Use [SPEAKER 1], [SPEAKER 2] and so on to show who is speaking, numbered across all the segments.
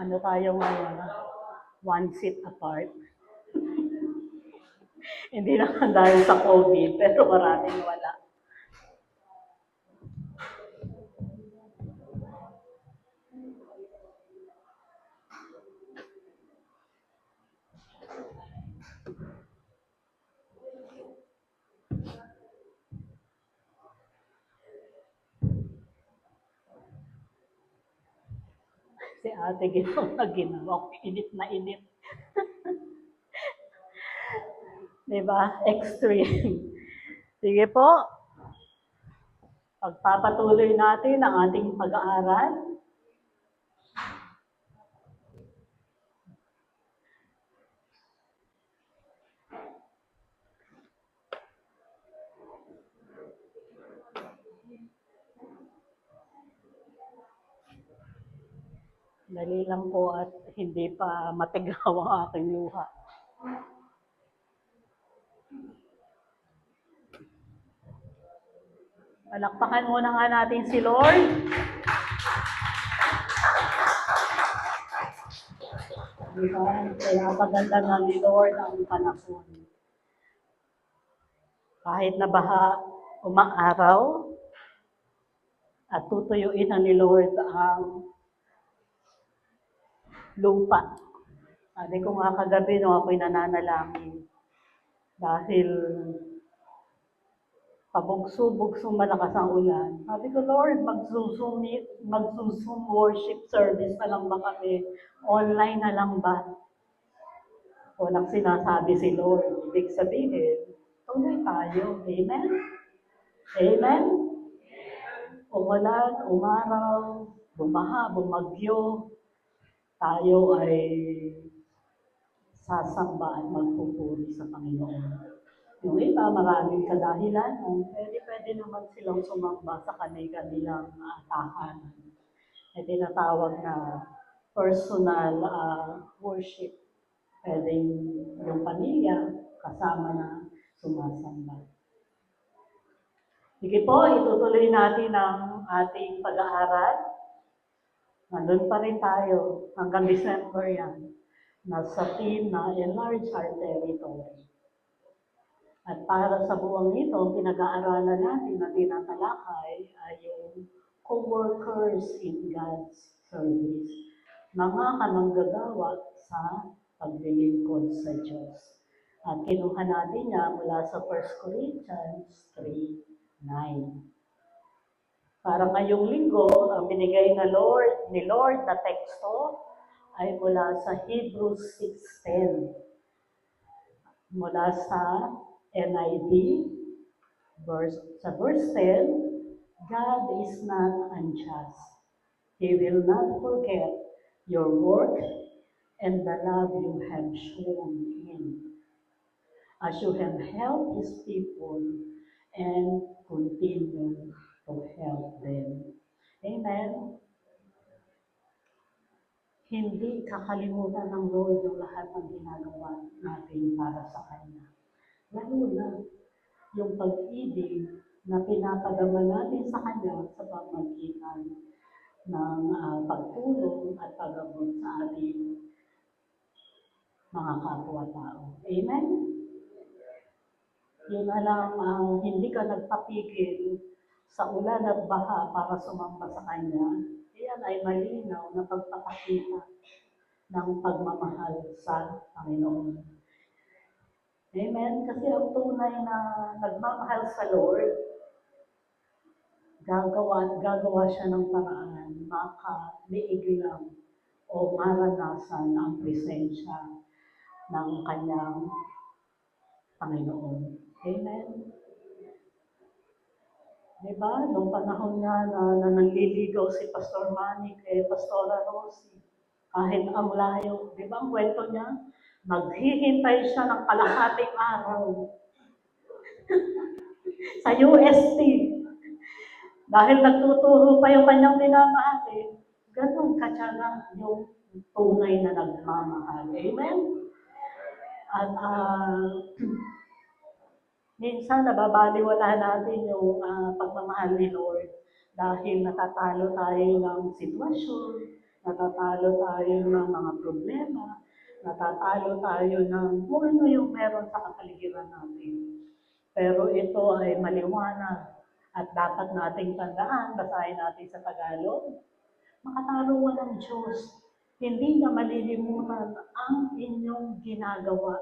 [SPEAKER 1] Ano tayo ngayon? One seat apart. Hindi naman dahil sa COVID, pero maraming wala. Si ate ginawa ko, init na init. Diba? Extreme. Sige po, pagpapatuloy natin ang ating pag-aaral. Dali lang po at hindi pa matigaw ang aking luha. Palakpakan muna nga natin si Lord. Diba? Kaya paganda nga ni Lord ang panahon. Kahit na baha umaaraw, at tutuyuin na ni Lord ang lupa. Sabi ko nga kagabi nung ako'y nananalangin, dahil pabugso-bugsong malakas ang ulan. Sabi ko, Lord, magsusum worship service na lang ba kami? Online na lang ba? Walang sinasabi si Lord. Ibig sabihin, tuloy tayo. Amen? Amen? Umulan, umaraw, bumaha, bumagyo, tayo ay sasamba at magpupuri sa Panginoon. Yung iba, maraming kadahilan. Pwede naman silang sumamba sa kanilang tahanan. May tinatawag na personal worship. Pwedeng yung pamilya kasama na sumasamba. Sige po, itutuloy natin ang ating pag-aaral. Nandun pa rin tayo hanggang December yan. Nasa theme na Enlarge Our Territory. At para sa buwang ito, pinag-aaralan natin na tinatalakay ay yung co-workers in God's service. Mga kamanggagawa sa paglilingkod sa Diyos. At kinuha natin niya mula sa 1 Corinthians 3:9. Para ngayong linggo, ang binigay ni Lord na teksto ay mula sa Hebrews 6:10. Mula sa NIV, sa verse 10, God is not unjust. He will not forget your work and the love you have shown Him, as you have helped His people and continue to help them. Amen. Hindi kakalimutan ng Lord yung lahat ng ginagawa natin para sa Kanya. Lalo na yung pag-ibig na pinapadama natin sa Kanya sa pamagitan ng pagtulong at pag-abot sa ating mga kapwa-tao. Amen? Yun na lang, hindi ka nagpapigil sa ulan at baha para sumamba sa Kanya, iyan ay malinaw na pagpapakita ng pagmamahal sa Panginoon. Amen? Kasi ang tunay na nagmamahal sa Lord, gagawa siya ng paraan, makaliig lang o maranasan ang presensya ng kanyang Panginoon. Amen? Diba? Noong panahon nga na nanliligaw si Pastor Manny kay Pastora Rosie, kahit ang layo, di ba ang kwento niya? Maghihintay siya ng kalahating araw sa UST. Dahil nagtuturo pa yung kanyang minamahal, ganun katyaga yung tunay na nagmamahal. Amen? At minsan nababaliwala natin yung pagmamahal ni Lord dahil natatalo tayo ng sitwasyon, Natatalo tayo ng mga problema, natatalo tayo ng kung ano yung meron sa kapaligiran natin. Pero ito ay maliwanag at dapat nating tandaan, basahin natin sa Tagalog, makatarungan ng Diyos. Hindi niya malilimutan ang inyong ginagawa.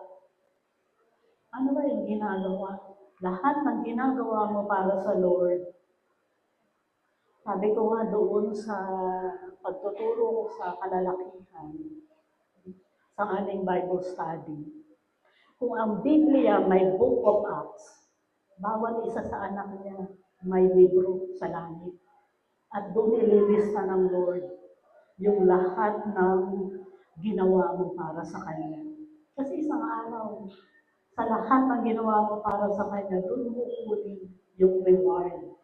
[SPEAKER 1] Ano ba yung ginagawa? Lahat ng ginagawa mo para sa Lord. Sabi ko nga doon sa pagtuturo ko sa kalalakihan, sa aming Bible study, kung ang Biblia may Book of Acts, bawat isa sa anak niya may libro sa langit. At doon nililista ng Lord yung lahat ng ginawa mo para sa Kanya. Kasi isang araw, sa lahat ng ginawa mo para sa Kanya, doon mo kunin yung reward.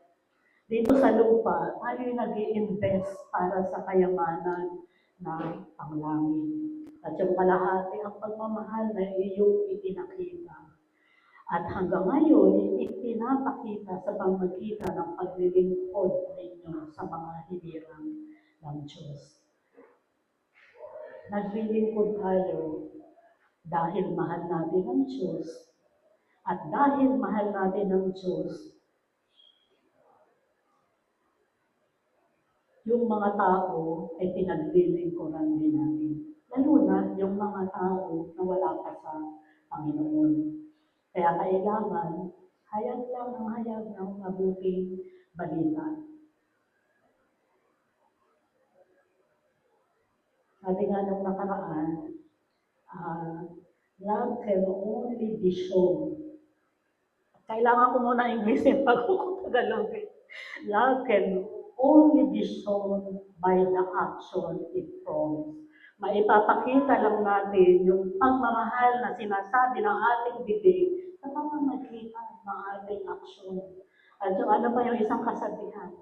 [SPEAKER 1] Dito sa lupa, tayo nag-i-invest para sa kayamanan ng panglangit. At yung kalahati ang pagmamahal na iyong ipinakita. At hanggang ngayon, ipinapakita sa pamagitan ng paglilingkod ninyo sa mga hinirang ng Diyos. Naglilingkod tayo dahil mahal natin ang Diyos. At dahil mahal natin ang Diyos, yung mga tao ay pinaglilingkuran din natin. Lalo na yung mga tao na wala pa sa Panginoon. Kaya kailangan, hayag lang ang hayag ng mabuting balita. Sabi nga nung nakaraan, love can only be shown. Kailangan ko muna English bago ko Tagalogin. Love can only be shown by the action it prompts. Maipapakita lang natin yung pagmamahal na sinasabi ng ating bibig sa pamamagitan ng ating aksyon. At yung ano pa yung isang kasabihan?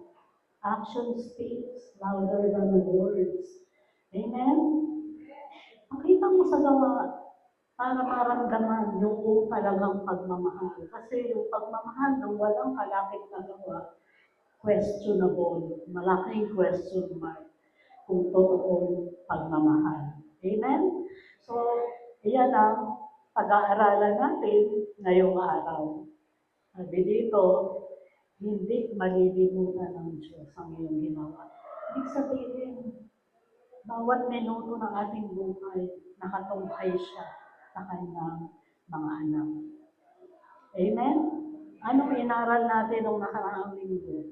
[SPEAKER 1] Action speaks louder than words. Amen? Pakita mo sa gawa para maramdaman yung talagang pagmamahal. Kasi yung pagmamahal ng walang kalakip na gawa, questionable, malaking question mark kung totoong pagmamahal. Amen? So, iyan ang pag-aaralan natin ngayong araw. Sabi dito, hindi malilimutan ng Diyos ang iyong ginawa. Ibig sabihin, bawat minuto ng ating buhay, nakatungkay siya sa kanyang mga anak. Amen? Anong inaral natin nung nakaraang linggo?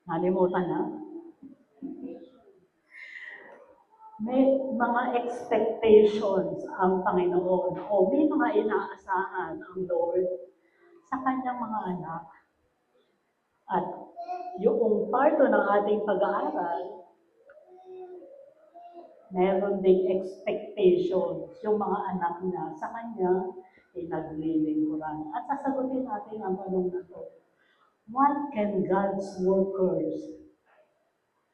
[SPEAKER 1] Nalimutan na? May mga expectations ang Panginoon o may mga inaasahan ang Lord sa kanyang mga anak. At yung parto ng ating pag-aaral, meron ding expectations yung mga anak niya sa kanya ay naglilingkuran. At sasagutin natin ang tanong na to. What can God's workers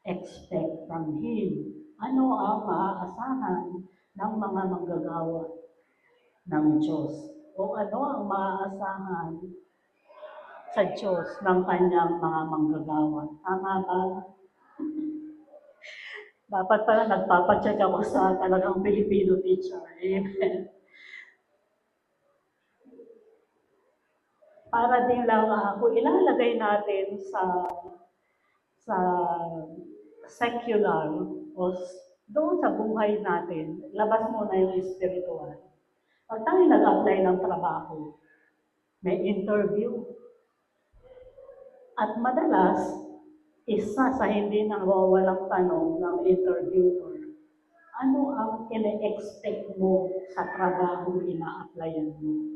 [SPEAKER 1] expect from Him? Ano ang maaasahan ng mga manggagawa ng Diyos? O ano ang maaasahan sa Diyos ng kanyang mga manggagawa? Tama ba? Dapat pala nagpapacheck ako sa talagang Filipino teacher. Amen. Para din lang ako ilalagay natin sa secular o doon sa buhay natin, labas muna yung spiritual. Pag tayo nag-apply ng trabaho, may interview. At madalas, isa sa hindi nawawalang tanong ng interviewer, ano ang ine-expect mo sa trabaho ina-applyan mo?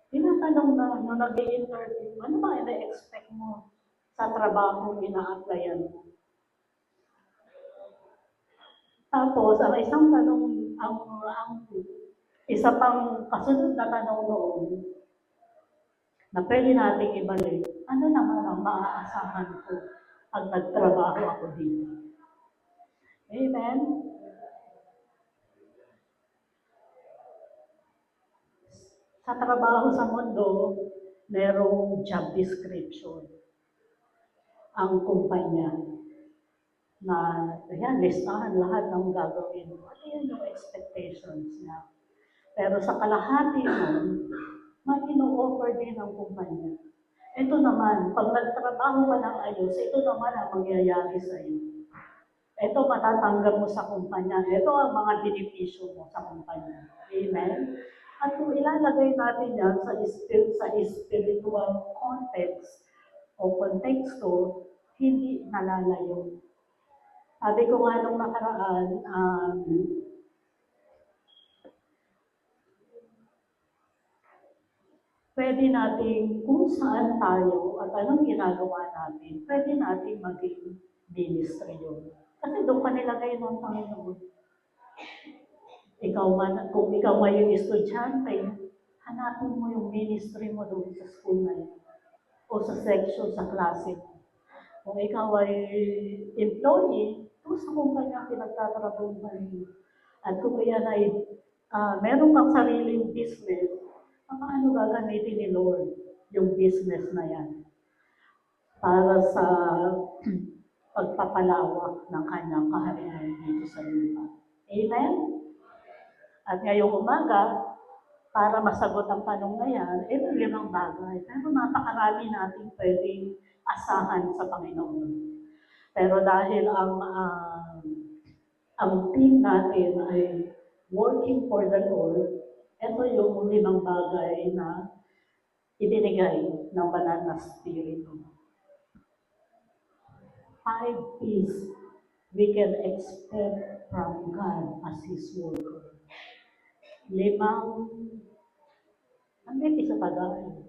[SPEAKER 1] Tinatanong na nung nag-i-interview, ano ba ina-expect mo sa trabaho ina-applyan mo? Tapos, ang isang tanong, ang isa pang kasunod na tanong noon, na pwede nating ibalik, ano naman ang maaasahan ko pag nagtrabaho ako dito? Amen? Sa trabaho sa mundo, merong job description. ang kumpanya na, ayan, listahan lahat ng gagawin mo. Ano yun yung expectations niya? Pero sa kalahati nun, may ino-offer din ang kumpanya. Ito naman, pag nagtrabaho ka ng ayos, ito naman ang mangyayari sa iyo. Ito matatanggap mo sa kumpanya. Ito ang mga benepisyo mo sa kumpanya. Amen? At kung ilalagay natin yan sa spiritual context o konteksto, hindi nalalayo. Sabi ko nga nung nakaraan, pwede natin, kung saan tayo at anong ginagawa natin, pwede natin maging ministry yun. Kasi doon ka nilagay ng Panginoon. Ikaw man, kung ikaw ay yung estudyante, hanapin mo yung ministry mo doon sa school na yun. O sa section, sa klase mo. Kung ikaw ay employee, doon sa kumpanya pinagtatrabaho mo rin. At kung yan ay meron kang sariling business, paano gagamitin ni Lord yung business na yan para sa pagpapalawak ng kanyang kaharian dito sa lupa. Amen? At ngayong umaga, para masagot ang tanong na yan, ito 5 bagay. Pero napakarami natin pwedeng asahan sa Panginoon. Pero dahil ang team natin ay working for the Lord, ito yung 5 bagay na ibinigay ng Banal na Espiritu. 5 is we can expect from God as His worker. 5, ano yung sa Tagalog?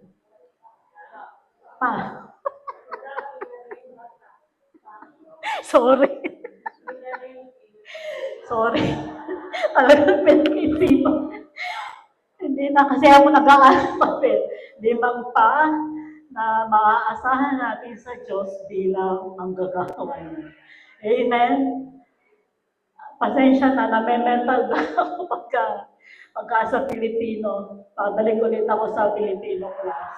[SPEAKER 1] Sorry. Sorry. Talagang pinag-isipan. Hindi na kasi ako nag-aalphabet. 5 pa na maaasahan natin sa Diyos bilang ang gagawa niya. Amen? Pasensya na may mental na ako pagka sa Pilipino. Pabalik ulit ako sa Filipino class.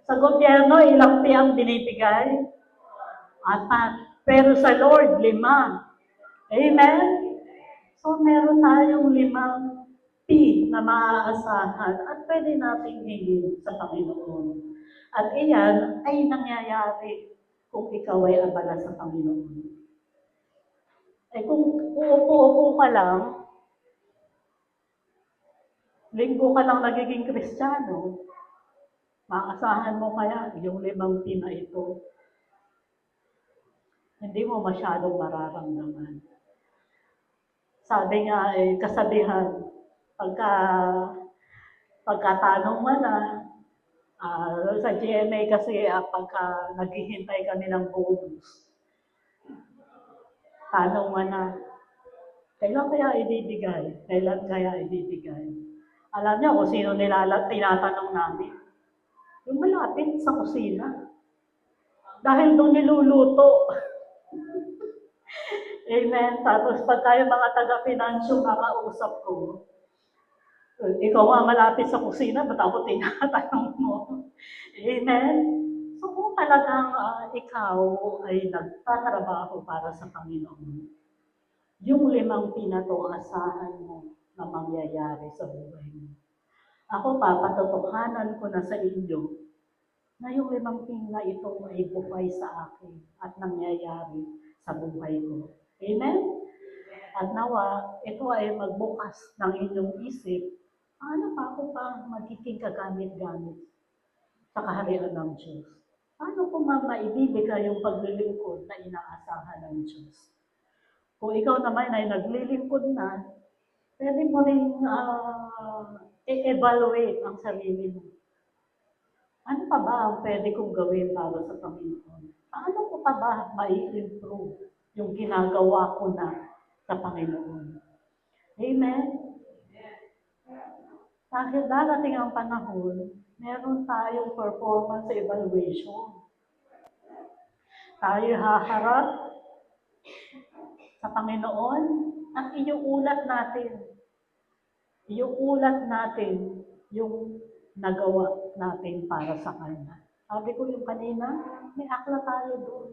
[SPEAKER 1] Sa gobyerno, ilang P ang binibigay? 4. Pero sa Lord, 5. Amen? So, meron tayong 5 P na maaasahan at pwede nating hingin sa Panginoon. At iyan ay nangyayari kung ikaw ay abala sa Panginoon. Eh kung uupo-upo ka lang, linggo ka lang nagiging Kristiyano, maasahan mo kaya yung 5 P na ito, hindi mo masyadong mararamdaman. Sabi nga kasabihan, pagkatanong mo na, sa GMA kasi pagka naghihintay kami ng bonus, tanong mo na, kailan kaya ibibigay? Kailan kaya ibibigay? Alam niyo kung sino tinatanong namin? Yung malapit sa kusina. Dahil doon niluluto. Amen. Tapos pagka yung mga taga-finansyo makausap ko, ikaw nga malapit sa kusina, ba't ako tinatanong mo? Amen. So kung talagang ikaw ay nagtatrabaho para sa Panginoon, yung 5 pinato, asahan mo na mangyayari sa buhay mo. Ako papatotohanan ko na sa inyo na yung 5 na ito ay buhay sa akin at nangyayari sa buhay ko. Amen? At nawa, ito ay magbukas ng inyong isip, paano pa ako pa magiging kagamit-gamit sa kaharian ng Diyos? Paano ko maibibigay yung paglilingkod na inaasahan ng Diyos? Kung ikaw naman ay naglilingkod na, pwede mo rin i-evaluate ang sarili mo. Ano pa ba ang pwede kong gawin para sa Panginoon? Paano ko pa ba mai-improve yung ginagawa ko na sa Panginoon? Amen? Dahil darating ang panahon, meron tayong performance evaluation. Tayo haharap sa Panginoon at iuulat natin. Iuulat natin yung nagawa natin para sa Kanya. Sabi ko yung kanina, may akla tayo doon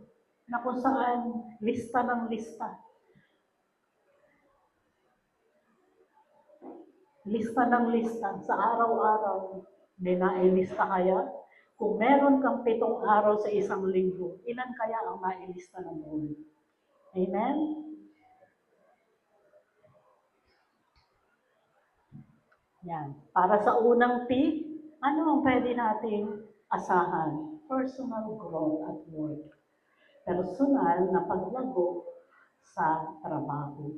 [SPEAKER 1] na kung saan lista ng lista. Lista ng lista sa araw-araw. May nailista kaya? Kung meron kang 7 araw sa isang linggo, ilan kaya ang nailista ng Lord? Amen? Yan. Para sa unang P, ano ang pwede nating asahan? Personal growth at work. Personal na paglago sa trabaho.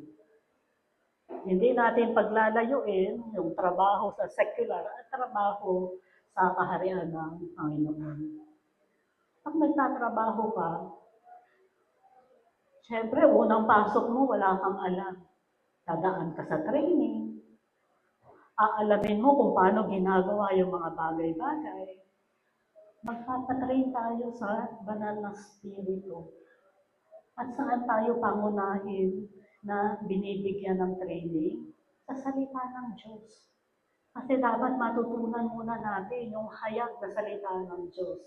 [SPEAKER 1] Hindi natin paglalayuin yung trabaho sa secular at trabaho sa kaharian ng Panginoon. Pag nagtatrabaho ka, syempre, unang pasok mo, wala kang alam. Dadaan ka sa training, aalamin mo kung paano ginagawa yung mga bagay-bagay. Magpapatrain tayo sa banal na spirito. At saan tayo pangunahin na binibigyan ng training? Sa salita ng Diyos. Kasi dapat matutunan muna natin yung hayag na salita ng Diyos.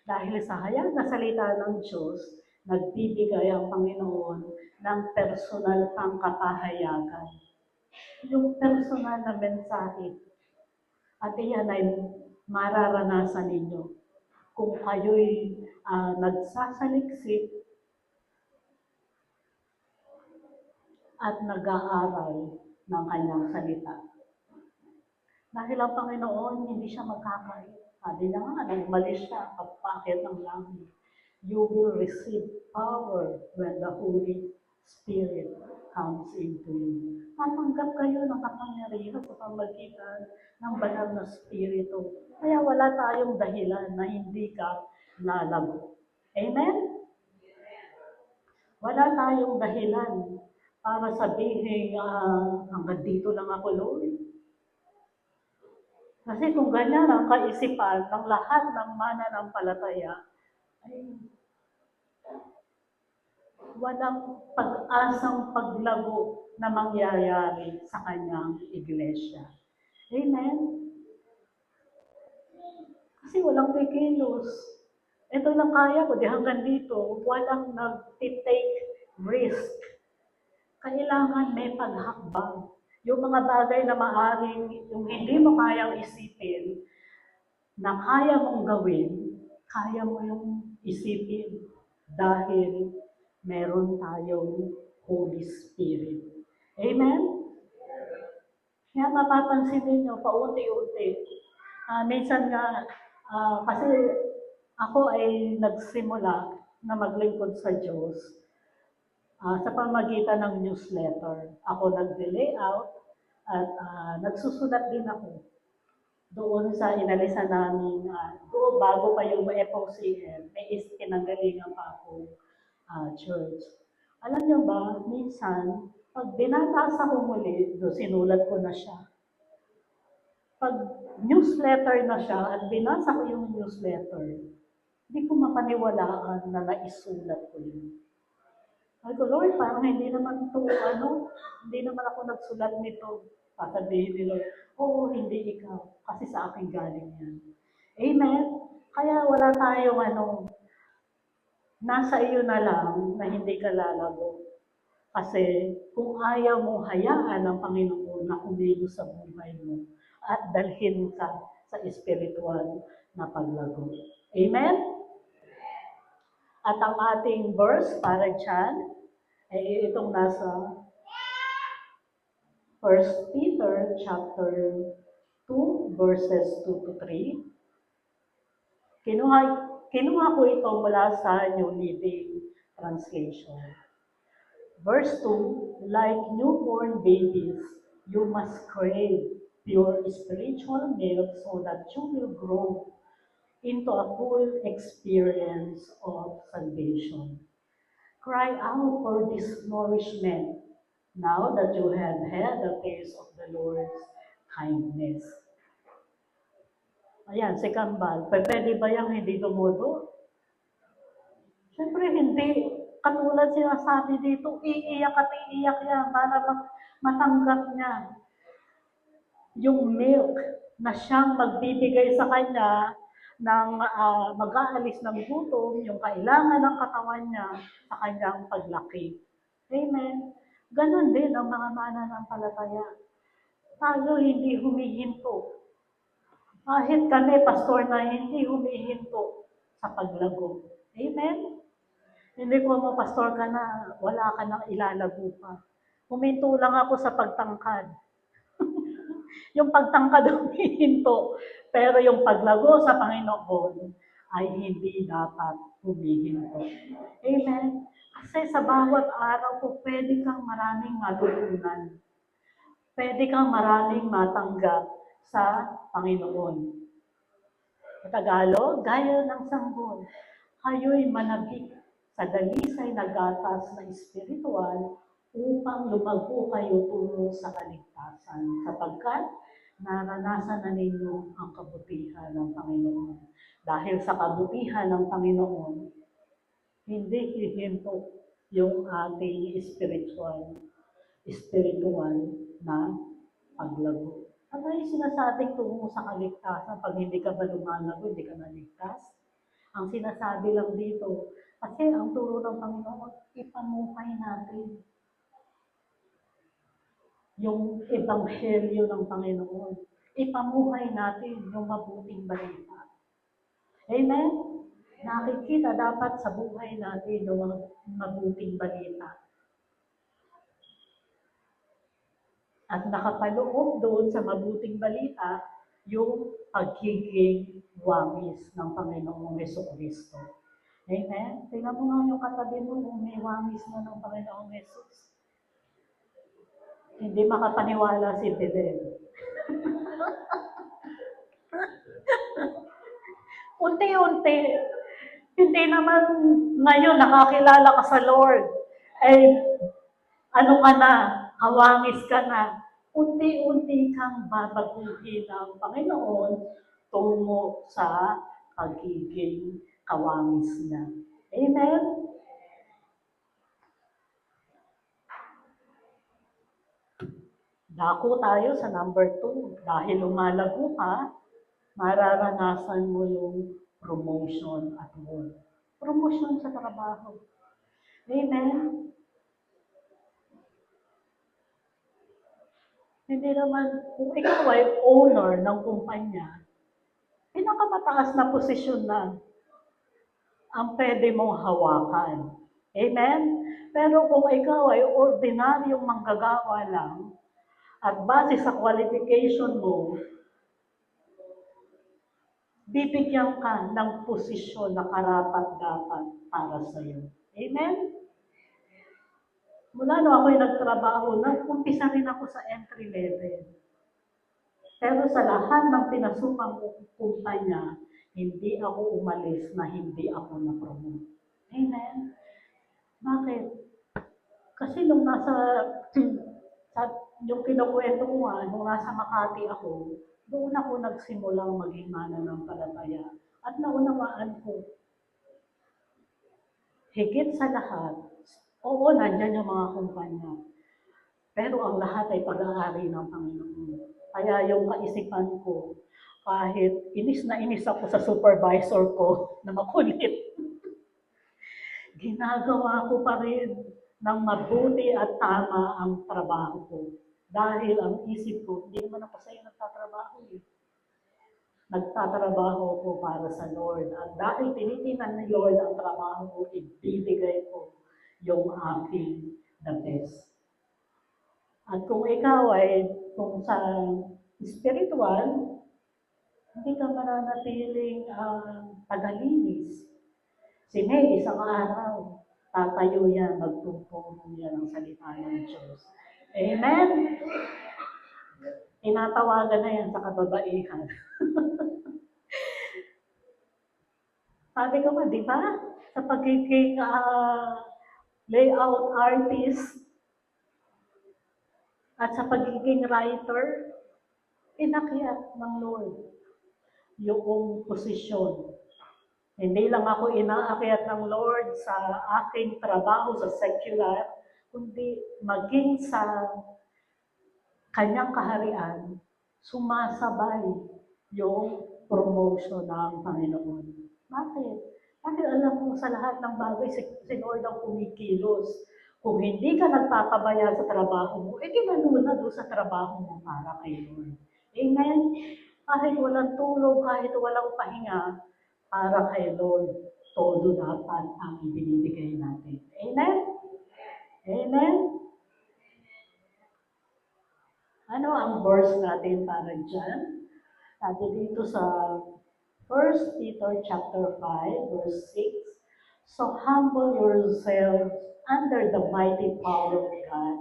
[SPEAKER 1] Dahil sa hayag na salita ng Diyos, nagbibigay ang Panginoon ng personal pang kapahayagan. Yung personal na mensahe. At iyan ay mararanasan ninyo kung kayo'y nagsasaliksik at nag-aaral ng kanyang salita. Dahil ang Panginoon, hindi siya magkakait. Sabi na nga, nang umalis siya, pagpakit ng langit, you will receive power when the Holy Spirit comes into you. Tatanggap kayo ng kapangyarihan sa pamagitan ng banal na Spirito. Kaya wala tayong dahilan na hindi ka lalago. Amen? Wala tayong dahilan para sabihin, hanggang dito lang ako, Lord. Kasi kung ganyan ang kaisipan ng lahat ng mananampalataya, ay walang pag-asang paglago na mangyayari sa kanyang iglesia. Amen? Kasi walang kikilos. Ito lang kaya ko, di hanggang dito, walang nag-take risk. Kailangan may paghakbang. Yung mga bagay na maaring, yung hindi mo kayang isipin, na kaya mong gawin, kaya mo yung isipin dahil meron tayong Holy Spirit. Amen? Kaya mapapansin ninyo, paunti-unti. Minsan nga, kasi ako ay nagsimula na maglingkod sa Diyos sa pamagitan ng newsletter. Ako nag-layout at nagsusulat din ako doon sa inalisan namin, doon bago pa yung FOCM, may kinanggalingan pa akong church. Alam niyo ba, minsan, pag binata sa humuli, doon sinulat ko na siya. Pag newsletter na siya at binasa ko yung newsletter, hindi ko mapaniwalaan na naisulat ko yun. Sabi ko, Lord, parang hindi naman ito, hindi naman ako nagsulat nito. Sasabihin ni Lord, oo, hindi ikaw, kasi sa akin galing yan. Amen? Kaya wala tayong nasa iyo na lang na hindi ka lalago. Kasi kung ayaw mong hayaan ng Panginoon na kumilos sa buhay mo at dalhin ka sa espiritual na paglago. Amen? At ang ating verse para dyan, ay itong nasa 1 Peter chapter 2, verses 2 to 3. Kinuha ko ito mula sa New Living Translation. Verse 2, like newborn babies, you must crave pure spiritual milk so that you will grow into a full experience of salvation. Cry out for this nourishment now that you have had a taste of the Lord's kindness. Ayan, si Kambal, pwede ba yung hindi tumudo? Siyempre hindi. Katulad sinasabi dito, iiyak at iiyak yan para matanggap niya yung milk na siyang magbibigay sa kanya mag-aalis ng gutom, yung kailangan ng katawan niya sa kanyang paglaki. Amen? Ganon din ang mga mananampalataya. Tayo hindi humihinto. Kahit kami, pastor, na hindi humihinto sa paglago. Amen? Hindi ko mo, pastor ka na, wala ka nang ilalago pa. Huminto lang ako sa pagtangkad. Yung pagtangkad humihinto. Pero yung paglago sa Panginoon ay hindi dapat humihinto. Amen? Kasi sa bawat araw po, pwede kang maraming matutunan. Pwede kang maraming matanggap sa Panginoon. Sa Tagalog, gaya ng sanggol, kayo'y manabik sa dalisay na gatas na espiritual upang lumago kayo tungo sa kaligtasan, sapagkat naranasan na ninyo ang kabutihan ng Panginoon. Dahil sa kabutihan ng Panginoon, hindi hihinto yung ating spiritual na paglago. Ano yung sinasabing tungo sa kaligtasan? Pag hindi ka ba lumalago, hindi ka naligtas? Ang sinasabi lang dito, kasi ang turo ng Panginoon, ipamukay natin yung ebanghelyo ng Panginoon. Ipamuhay natin yung mabuting balita. Amen? Nakikita dapat sa buhay natin yung mabuting balita. At nakapaloob doon sa mabuting balita, yung pagiging wangis ng Panginoong Jesucristo. Amen? Tingnan mo nga yung katabi mo kung may wangis na ng Panginoong Jesus. Hindi makapaniwala si Fidel. Unti-unti, hindi naman ngayon nakakilala ka sa Lord. Ano ka na, kawangis ka na. Unti-unti kang babaguhin ng Panginoon tungo sa pagiging kawangis niya. Amen? Dako tayo sa number 2. Dahil lumalago ka, mararanasan mo yung promotion at work. Promotion sa trabaho. Amen? Hindi naman, kung ikaw ay owner ng kumpanya, pinakamataas na posisyon na ang pwede mong hawakan. Amen? Pero kung ikaw ay ordinaryong manggagawa lang, at base sa qualification mo, bibigyan ka ng posisyon na karapat-dapat para sa iyo. Amen? Mula no ako'y nagtrabaho, nag-umpisa rin ako sa entry level. Pero sa lahat ng pinasukang kumpanya, hindi ako umalis na hindi ako na-promote. Amen? Bakit? Kasi nung yung kinukwento ko nga, nung nasa Makati ako, doon ako nagsimulang maging mananampalataya. At naunawaan ko, higit sa lahat, oo, nandyan yung mga kumpanya. Pero ang lahat ay pag-aari ng Panginoon. Kaya yung kaisipan ko, kahit inis na inis ako sa supervisor ko na makulit, ginagawa ko pa rin ng mabuti at tama ang trabaho ko. Dahil ang isip ko, hindi naman ako sa'yo nagtatrabaho eh. Nagtatrabaho ko para sa Lord. At dahil tinitinan ni Lord ang trabaho ko, ibibigay ko yung aking the best. At kung ikaw ay, kung sa spiritual, hindi ka mananatiling tagalinis. Si May, isang araw, tatayo yan, magtuturo yan ang salita ng Diyos. Amen? Tinatawagan na yan sa kababaihan. Sabi ko nga, di ba? Sa pagiging layout artist at sa pagiging writer, inakyat ng Lord yung posisyon. Hindi lang ako inaakyat ng Lord sa aking trabaho sa secular, kundi maging sa kanyang kaharian, sumasabay yung promotion ng Panginoon. Bakit? Bakit alam mo sa lahat ng bagay si Lord ang kumikilos. Kung hindi ka nagpapabaya sa trabaho mo, ginano na doon sa trabaho mo para kay Lord. Amen? Kahit walang tulog, kahit walang pahinga, para kay Lord, todo dapat ang ibinibigay natin. Amen? Amen? Ano ang verse natin para dyan? Sabi dito sa 1 Peter chapter 5, verse 6, so humble yourselves under the mighty power of God,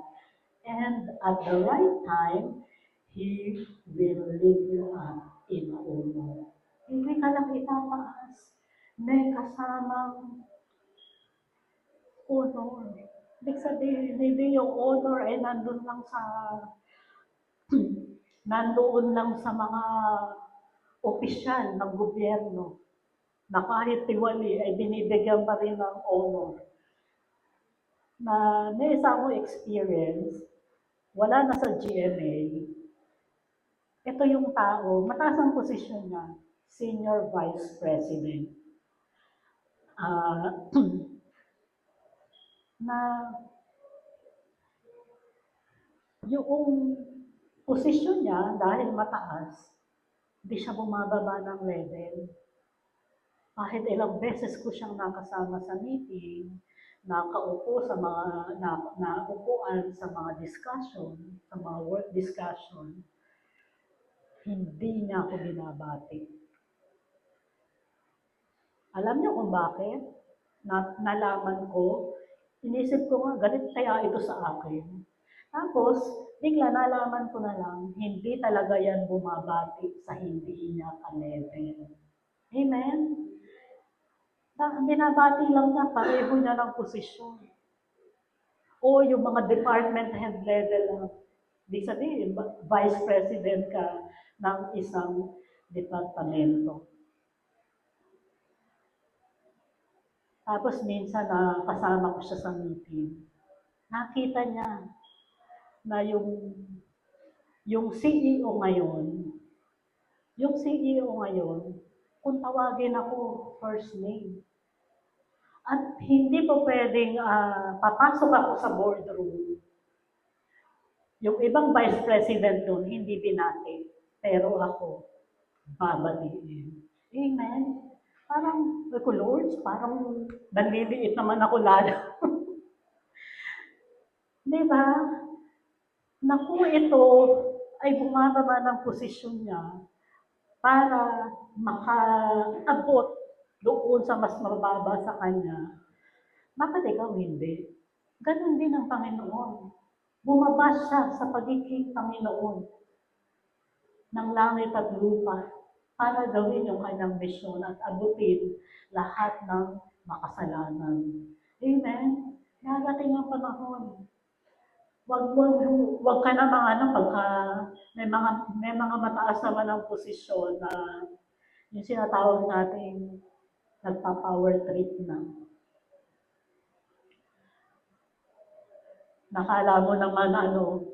[SPEAKER 1] and at the right time, He will lift you up in honor. Hindi ka lang itataas. May kasamang honor. Ibig sabihin, hindi yung honor ay nandoon lang sa mga opisyal ng gobyerno na kahit tiwali ay binibigyan pa rin ng honor. Na may isa akong experience, wala na sa GMA, ito yung tao, mataas ang posisyon niya, Senior Vice President. Na yung posisyon niya, dahil mataas, hindi siya bumababa ng level. Kahit ilang beses ko siyang nakasama sa meeting, nakaupo sa mga naupuan sa mga discussion, sa mga work discussion, hindi niya ako binabati. Alam niyo kung bakit? Nalaman ko, inisip ko nga, galit kaya ito sa akin. Tapos, bigla nalaman ko na lang, hindi talaga yan bumabati sa hindi niya ka-level. Amen? Binabati lang niya, pareho niya ng posisyon. O yung mga department head level lang. Di sabihin, vice president ka ng isang departamento. Tapos minsan na kasama ko siya sa meeting, nakita niya na yung CEO ngayon, kung tawagin ako first name, at hindi po pwedeng papasok ako sa boardroom. Yung ibang vice president doon, hindi binati. Pero ako, babatiin. Amen? Parang, Lord, parang naliliit naman ako lalo. Di ba? Naku, ito ay bumababa ng posisyon niya para makaabot doon sa mas mababa sa kanya. Bakit ikaw hindi? Ganon din ang Panginoon. Bumaba siya sa pagiging Panginoon ng langit at lupa para gawin yung kanyang misyon at abutin lahat ng makasalanan. Amen? Darating ang panahon. Wag ka naman pagka may mga mataas naman ang posisyon na yung sinatawag natin nagpa-power trip na. Nakala mo naman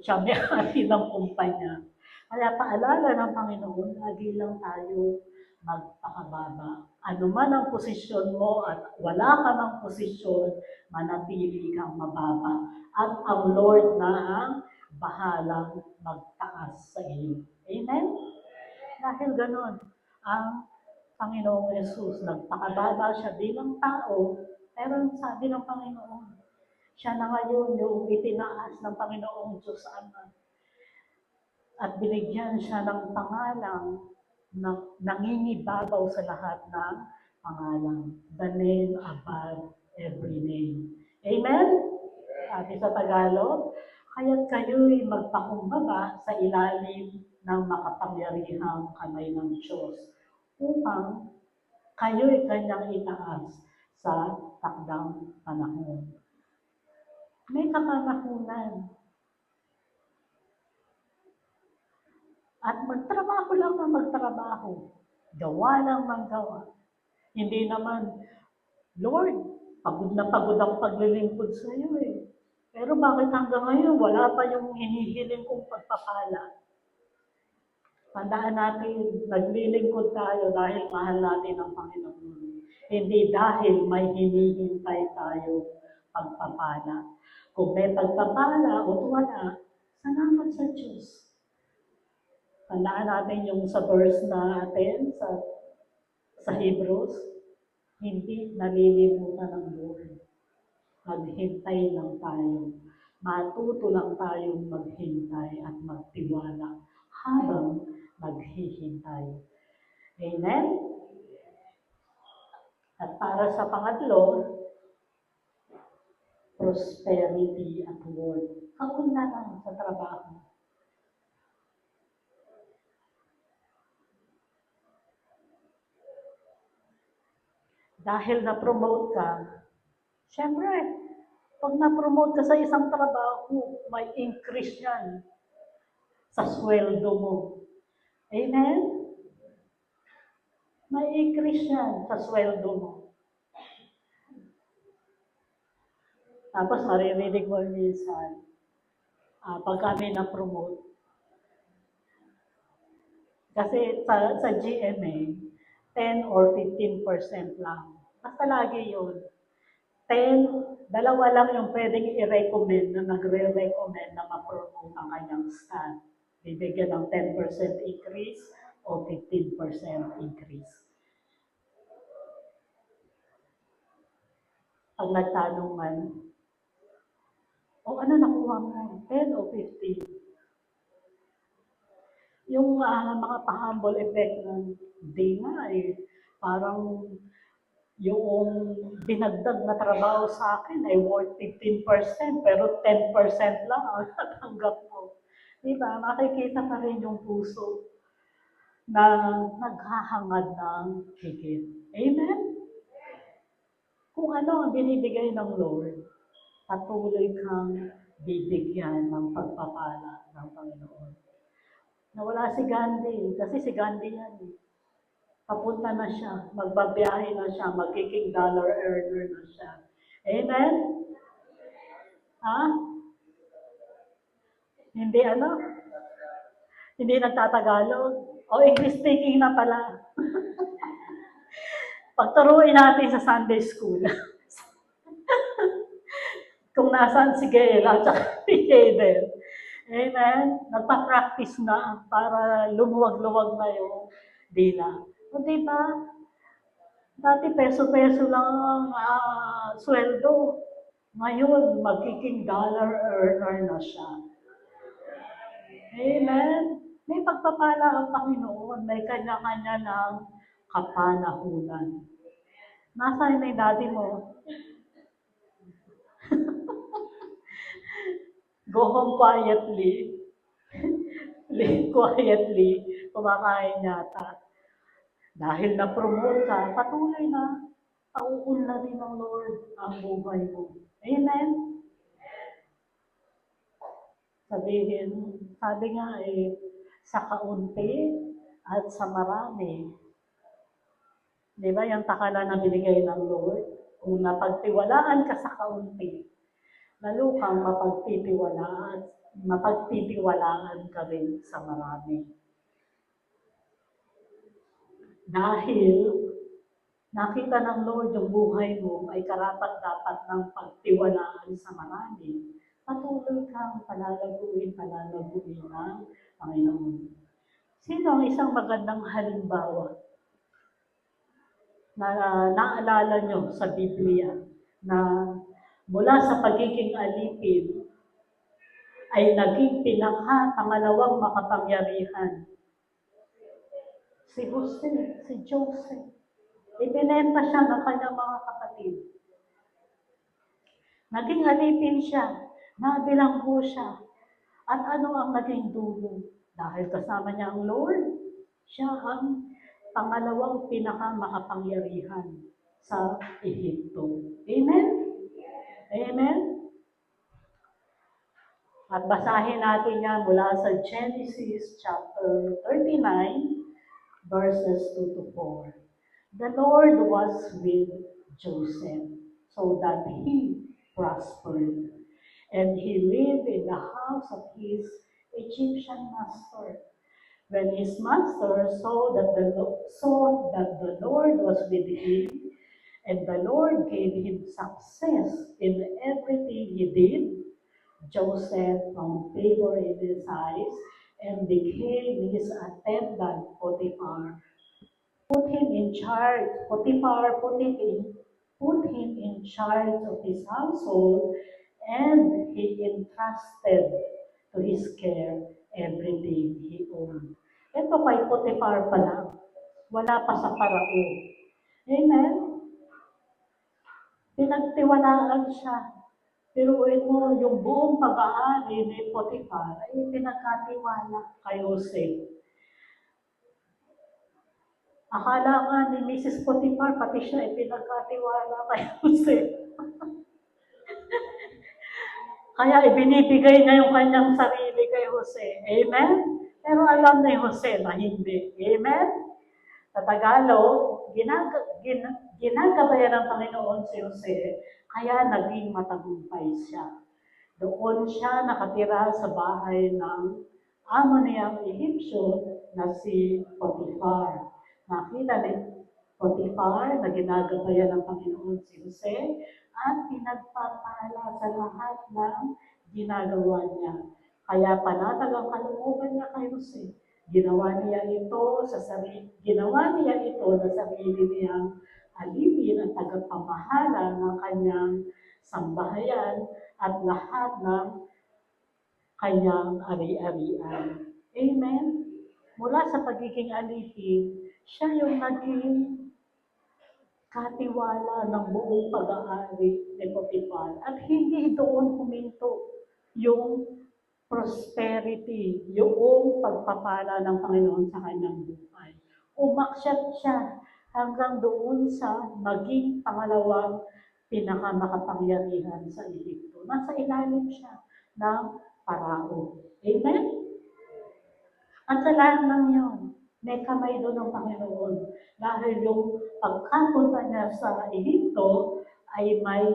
[SPEAKER 1] siya may-ari ng kumpanya. Kaya paalala ng Panginoon, lagi lang tayo magpakababa. Ano man ang posisyon mo at wala ka ng posisyon, manatili kang mababa. At ang Lord na ang bahalang magtaas sa iyo. Amen? Dahil ganun, ang Panginoong Yesus, nagpakababa siya bilang tao, pero sabi ng Panginoon, siya na ngayon yung itinaas ng Panginoong Diyos Ama. At binigyan siya ng pangalang na nangingibabaw sa lahat ng pangalang. The name above every name. Amen? Sabi sa Tagalog, kaya't kayo'y magpakumbaba sa ilalim ng makapangyarihang kamay ng Diyos upang kayo'y kanyang itaas sa takdang panahon. May kapanahunan. At magtrabaho lang na magtrabaho. Gawa lang ng gawa. Hindi naman, Lord, pagod na pagod ako paglilingkod sa iyo eh. Pero bakit hanggang ngayon, wala pa yung hinihiling kong pagpapala? Tandaan natin, naglilingkod tayo dahil mahal natin ang Panginoon. Hindi dahil may hinihintay tayo pagpapala. Kung may pagpapala o wala, salamat sa Diyos. Tandaan natin yung sa verse natin sa Hebrews, hindi nalilimutan ng Lord. Maghintay lang tayo. Matuto lang tayong maghintay at magtiwala habang naghihintay. Amen? At para sa pangatlo, prosperity at work. Kaunlaran sa trabaho. Dahil na-promote ka, syempre, pag na-promote ka sa isang trabaho, may increase yan sa sweldo mo. Amen? May increase yan sa sweldo mo. Tapos maririnig mo minsan, pag kami na-promote, kasi sa GMA, 10 or 15% lang. Basta lagi yun. 10, dalawa lang yung pwedeng i-recommend na nagre-recommend na ma-promote ang kanyang staff. Bibigyan ng 10% increase o 15% increase. Pag nagtanong man, o ano nakuha mo? 10 o 15? Yung mga pa-humble effect ng di nga parang yung dinagdag na trabaho sa akin ay worth 15%, pero 10% lang ang natanggap mo. Diba? Makikita pa rin yung puso na naghahangad ng higit. Amen? Kung ano ang binibigay ng Lord, patuloy kang bibigyan ng pagpapala ng Panginoon. Nawala si Gandhi, kasi si Gandhi yan papunta na siya, magbabiyahe na siya, magiging dollar earner na siya. Amen? Ha? Hindi ano? Hindi nagtatagalog? O English speaking na pala. Pagturuin natin sa Sunday school. Kung nasaan si Gail at si Jaden. Amen? Nagpa-practice na para lumuwag-luwag na yung dila. O diba? Dati peso-peso lang ang sweldo. Ngayon, magiging dollar earner na siya. Amen? May pagpapala ang Panginoon. May kanya-kanya ng kapanahunan. Nasaan na yung daddy mo? Go home quietly. Live quietly. Kumakain yata. Dahil na-promote ka, patuloy na pauunlarin ng Lord ang buhay mo. Amen? Sabi nga sa kaunti at sa marami. Di ba yung takalan na binigay ng Lord? Kung napagtiwalaan ka sa kaunti, lalo kang mapagtitiwalaan ka rin sa marami. Dahil nakita ng Lord yung buhay mo ay karapat-dapat ng pagtiwalaan sa marami, patuloy kang palalaguin ng Panginoon. Sino ang isang magandang halimbawa na naalala nyo sa Biblia na mula sa pagiging alipin ay naging pangalawang makapangyarihan? Si Jose, si Joseph. Ibinenta siya ng kanyang mga kapatid. Naging alipin siya, nabilanggo siya. At ano ang naging dulo? Dahil kasama niya ang Lord, siya ang pangalawang pinakamakapangyarihan sa Ehipto. Amen? Amen? At basahin natin yan mula sa Genesis chapter 39, verses 2 to 4. The Lord was with Joseph, so that he prospered, and he lived in the house of his Egyptian master. When his master saw that the Lord was with him, and the Lord gave him success in everything he did, Joseph found favor in his eyes and became his attendant, Potiphar. Put him in charge, Potiphar put him in charge of his household, and he entrusted to his care everything he owned. Ito kay Potiphar pa lang, wala pa sa Parao. Amen? Pinagtiwalaan siya. Piruin mo, yung buong pag-aari ni Potiphar ay pinagkatiwala kay Jose. Akala nga ni Mrs. Potiphar, pati siya ay pinagkatiwala kay Jose. Kaya ibinibigay niya yung kanyang sarili kay Jose. Amen? Pero alam ni Jose na hindi. Amen? Sa Tagalog, ginagabayan ng Panginoon si Jose, kaya naging matagumpay siya. Doon siya nakatira sa bahay ng amo niyang Egyptio na si Potiphar. Nakita ni Potiphar na ginagabayan ng Panginoon si Jose at pinagpapala sa lahat ng ginagawa niya. Kaya panatag ang kalooban niya kay Jose. Ginawa niya ito na sarili niyang alipin ang tagapamahala ng kanyang sambahayan at lahat ng kanyang ari-arian. Amen? Mula sa pagiging alipin, siya yung naging katiwala ng buong pag-aari ni Potiphar. At hindi doon huminto yung prosperity, yung pagpapala ng Panginoon sa kanyang buhay. Umakyat siya hanggang doon sa maging pangalawang pinakamakapangyarihan sa Egypto. Nasa ilalim siya ng Parao. Amen? At sa lahat ng yun, may kamay doon ng Panginoon. Dahil yung pagkapunta niya sa Egypto ay may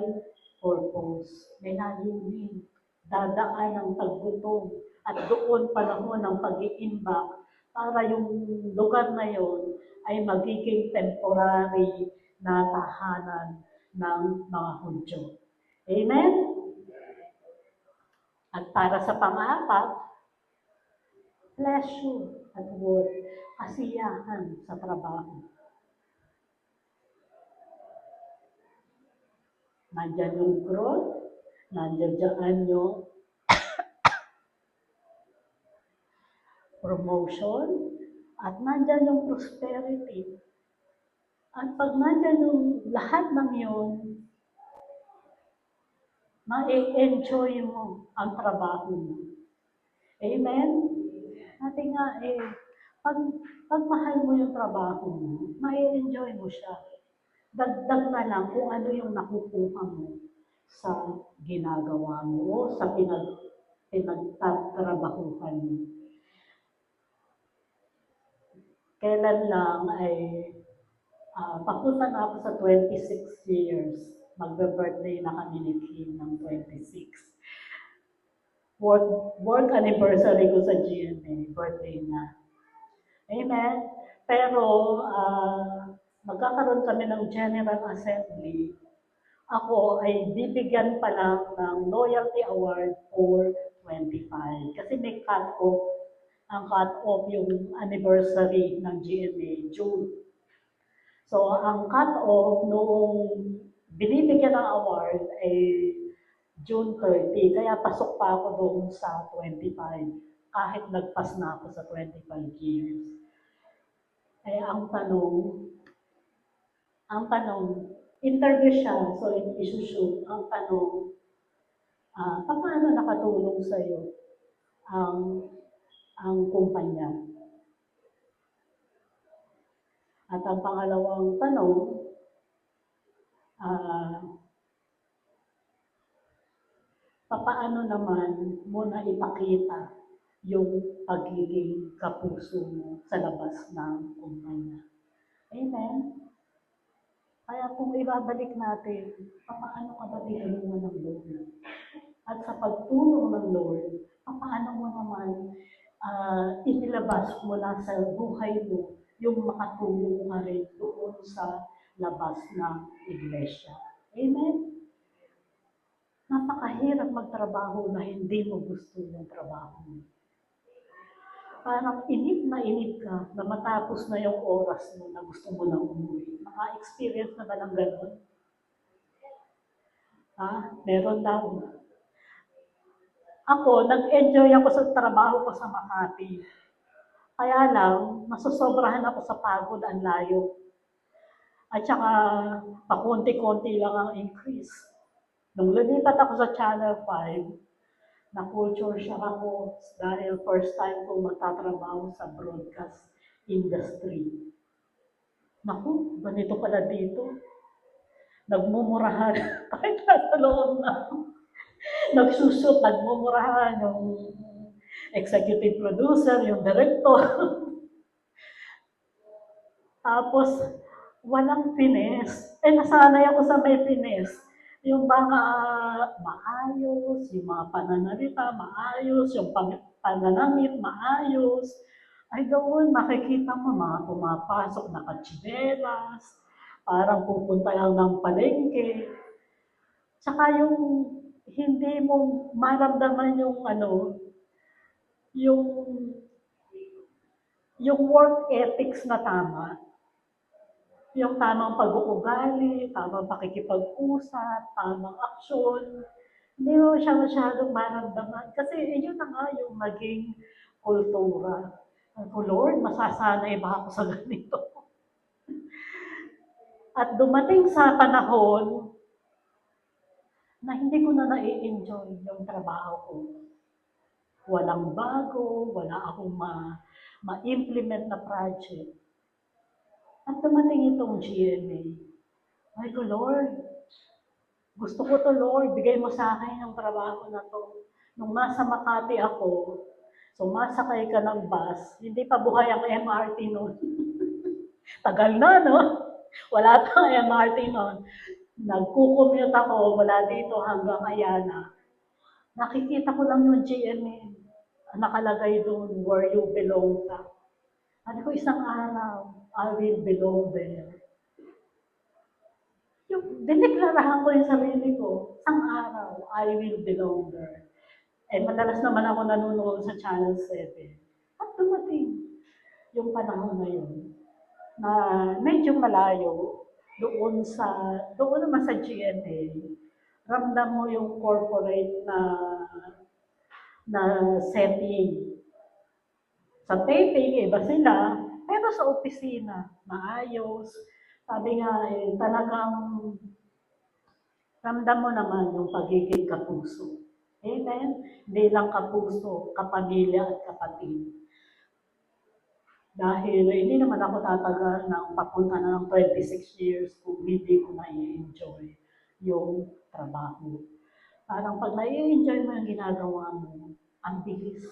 [SPEAKER 1] purpose, may layunin. Dadaan ng taggutom at doon panahon ng pag-iimbak para yung lugar na yon ay magiging temporary na tahanan ng mga Hudyo. Amen? At para sa pang-apat, pleasure at work, kasiyahan sa trabaho. Nandyan yung growth, nandyan yung promotion, at nandyan yung prosperity. At pag nandyan yung lahat ng yun, ma-enjoy mo ang trabaho mo. Amen? Natin nga pag mahal mo yung trabaho mo, ma-enjoy mo siya. Dagdag na lang kung ano yung nakukuha mo sa ginagawa mo o sa pinagtatrabahuhan mo. Kailan lang ay papunta na ako sa 26 years. Magbe-birthday na kami ni Kim ng 26. Work anniversary ko sa GMA, birthday na. Amen? Pero magkakaroon kami ng General Assembly. Ako ay bibigyan pa lang ng Loyalty Award for 25. Kasi may cut-off. Ang cut-off yung anniversary ng GMA, June. So, ang cut-off noong binibigyan ng award ay June 30. Kaya pasok pa ako doon sa 25. Kahit nagpas na ako sa 25 years. Kaya ang tanong, interview siya, so isushoot. Ang tanong, paano nakatulong sa'yo ang kumpanya? At ang pangalawang tanong, paano naman mo na ipakita yung pagiging kapuso mo sa labas ng kumpanya? Amen? Kaya kung ibabalik natin, paano ka ba tinulungan ng Lord? At sa pagtulong ng Lord, paano mo naman inilabas mula sa buhay mo yung makatulong ka rin doon sa labas ng iglesia. Amen? Napakahirap magtrabaho na hindi mo gusto yung trabaho mo. Parang inip ka na matapos na yung oras mo na gusto mo na umuwi. Naka-experience na ba ng gano'n? Meron daw. Ako, nag-enjoy ako sa trabaho ko sa Makati. Kaya lang, masosobrahan ako sa pagod, ang layo. At saka, pakunti-kunti lang ang increase. Nung lumipat ako sa Channel 5, na-culture shock ako dahil first time kong magtatrabaho sa broadcast industry. Naku, ganito pala dito. Nagmumurahan kahit nasa loob na. Nagsushoot, nagmumurahan yung executive producer, yung director. Tapos, walang finesse. Nasanay ako sa may finesse. Yung mga maayos, yung mga pananalita, maayos, yung pananamit, maayos. Ay doon, makikita mo mga pumapasok na katsinelas, parang pupunta lang ng palengke. Tsaka yung hindi mo maramdaman yung yung yung work ethics na tama. Yung tamang pag-uugali, tamang pakikipag-usap, tamang aksyon. Hindi mo siya masyadong maramdaman. Kasi yun na nga yung maging kultura. Ako, Lord, masasanay ba ako sa ganito? At dumating sa panahon na hindi ko na nai-enjoy yung trabaho ko. Walang bago, wala akong ma-implement na project. At dumating itong GMA. Ay ko, Lord, gusto ko to, Lord, bigay mo sa akin yung trabaho na to. Nung nasa Makati ako, sumasakay ka ng bus, hindi pa buhay ang MRT noon. Tagal na, no? Wala pang MRT noon. Nagkukommute ako mula dito hanggang Ayala. Nakikita ko lang yung GMA. Nakalagay doon, where you belong ka. Ano ko, isang araw, I will belong there. Yung diniklarahan ko yung sarili ko, isang araw, I will belong there. Madalas naman ako nanonood sa Channel 7. At dumating yung panahon na yun, na medyo malayo doon naman sa GMA, ramdam mo yung corporate na setting. Sa taping, iba sila, pero sa opisina, maayos. Sabi nga, talagang ramdam mo naman yung pagiging kapuso. Amen? Hindi lang kapuso, kapamilya at kapatid. Dahil hindi naman ako tatagal ng papunta na ng 26 years kung hindi ko na-enjoy yung trabaho. Parang pag na-enjoy mo yung ginagawa mo, ang bilis.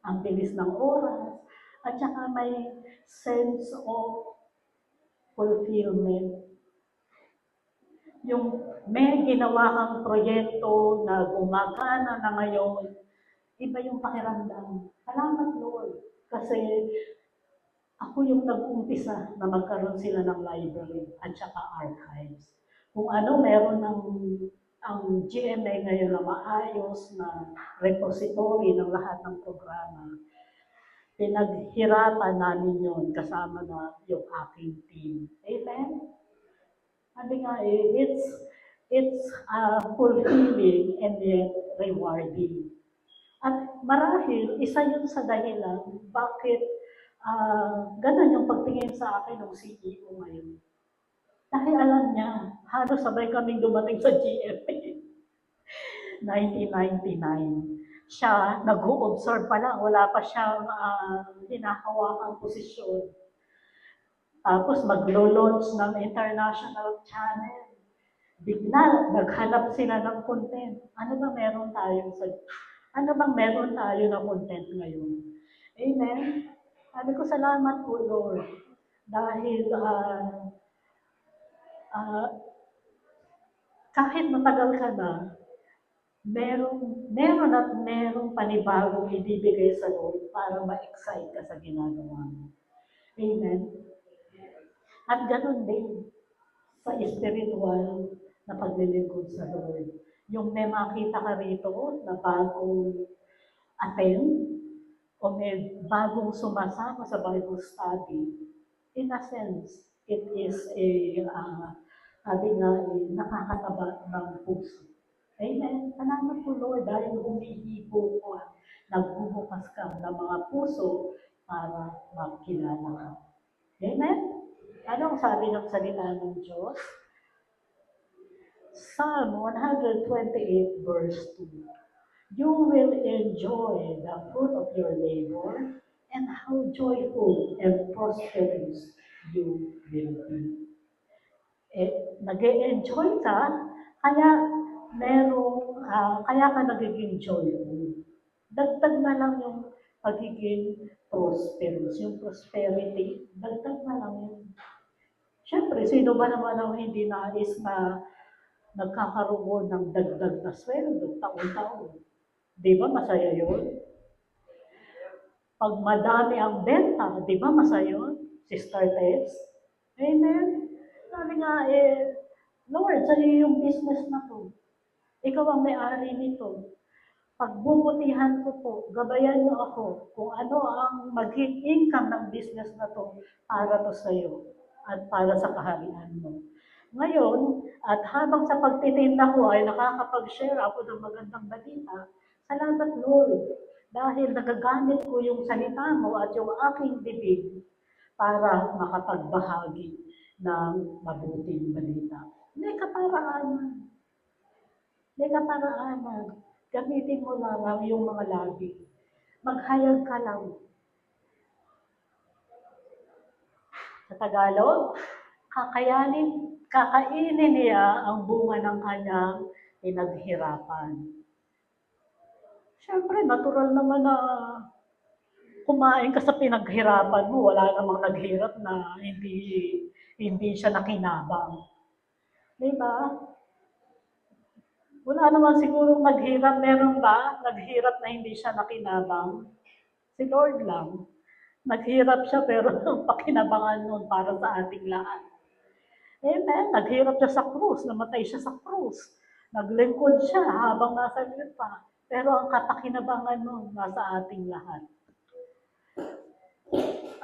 [SPEAKER 1] Ang bilis ng oras. At saka may sense of fulfillment. Yung may ginawa kang proyekto na gumagana na ngayon, iba yung pakiramdam. Salamat, Lord. Kasi ako yung nag-umpisa na magkaroon sila ng library at saka archives. Kung ano meron ang GMA ngayon na maayos na repository ng lahat ng programa, pinaghirapan namin yun kasama na yung aking team. Amen? Sabi nga it's fulfilling and yet rewarding. At marahil, isa yun sa dahilan bakit ganun yung pagtingin sa akin ng CEO ngayon. Dahil alam niya, halos sabay kaming dumating sa GFA. 1999. Siya, nag-o-observe pa lang, wala pa siyang hinahawakang posisyon. Tapos maglo-launch ng international channel. Bigla, naghanap sila ng content. Ano bang meron tayo na content ngayon? Amen? Sabi ko, salamat po, Lord. Dahil kahit matagal ka na, merong panibagong ibibigay sa Lord para ma-excite ka sa ginagawa mo. Amen? At ganun din sa spiritual na paglilingkod sa Lord. Yung may makita ka rito na bagong attend o may bagong sumasama sa Bible study, in a sense, it is sabi nga, nakakataba ng puso. Amen. Salamat po, Lord, dahil humihipo ko, nagbubukas ka ng mga puso para makilala ka. Amen? Anong sabi ng salita ng Diyos? Psalm 128 verse 2. You will enjoy the fruit of your labor, and how joyful and prosperous you will be. Nag-e-enjoy ka, kaya kaya ka nagiging joyful. Dagdag na lang yung pagiging prosperous, yung prosperity, dagdag na lang yun. Siyempre, sino ba naman ang hindi nais na nagkakaroon ng dagdag na sweldo taon-taon? Di ba masaya yun? Pag madami ang benta, di ba masaya yun? Sister Tess? Amen? Sabi nga, Lord, sa'yo yung business na to. Ikaw ang may-ari nito. Pagbubutihan ko po, gabayan niyo ako kung ano ang maging income ng business na to para to sa'yo at para sa kaharian mo. Ngayon, at habang sa pagtitinda ko ay nakakapag-share ako ng magandang balita, salamat Lord, dahil nagagamit ko yung salita mo at yung aking bibig para makapagbahagi ng mabuting balita. May kaparaanan. May kaparaanan. Gamitin mo lang yung mga labi. Maghayag ka lang. Sa Tagalog, kakainin niya ang bunga ng kanyang pinaghirapan. Siyempre, natural naman na kumain ka sa pinaghirapan mo. Wala namang naghirap na hindi siya nakinabang. Diba? Wala naman sigurong naghirap. Meron ba? Naghirap na hindi siya nakinabang? Si Lord lang. Naghirap siya pero ang pakinabangan nun para sa ating lahat. Amen. Naghirap siya sa krus. Namatay siya sa krus. Naglingkod siya habang nasa lupa. Pero ang kapakinabangan nun nasa ating lahat.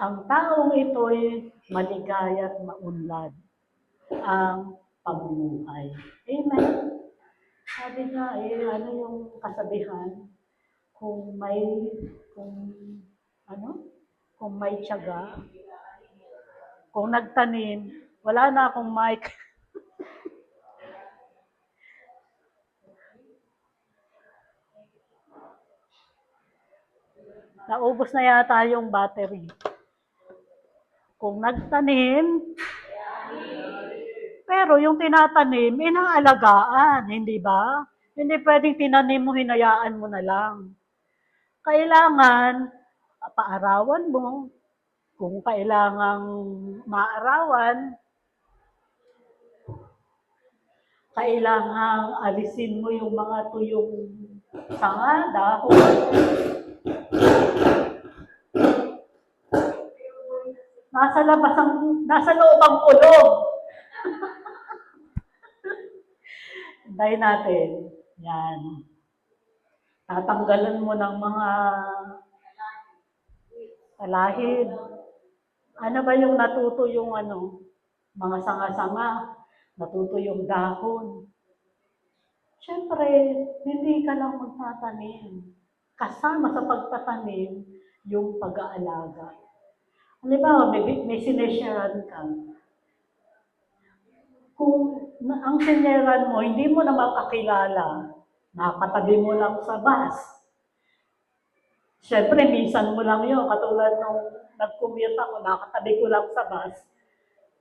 [SPEAKER 1] Ang taong ito'y maligaya at maunlad ang pamumuhay. Amen. Sabi nga, ano yung kasabihan? Kung may tiyaga, kung nagtanim, wala na akong mic. Naubos na yata yung battery. Kung nagtanim, pero yung tinatanim, inaalagaan, hindi ba? Hindi pwedeng tinanim mo, hinayaan mo na lang. Kailangan, paarawan mo. Kung kailangang maarawan, kailangang alisin mo yung mga tuyong sanga, dahon. Nasa loob ang kulog. Hintayin natin. Yan. Tatanggalan mo ng mga talahid. Ano ba yung natuto yung mga sanga-sanga, natuto yung dahon. Siyempre, hindi ka lang magtatanim. Kasama sa pagtatanim, yung pag-aalaga. Halimbawa, may sinesyaran ka. Kung ang sinyeran mo, hindi mo na makakilala, nakatabi mo lang sa bus. Siyempre, minsan mo lang yun, katulad nung nag-commute ako, nakatabi ko lang sa bus.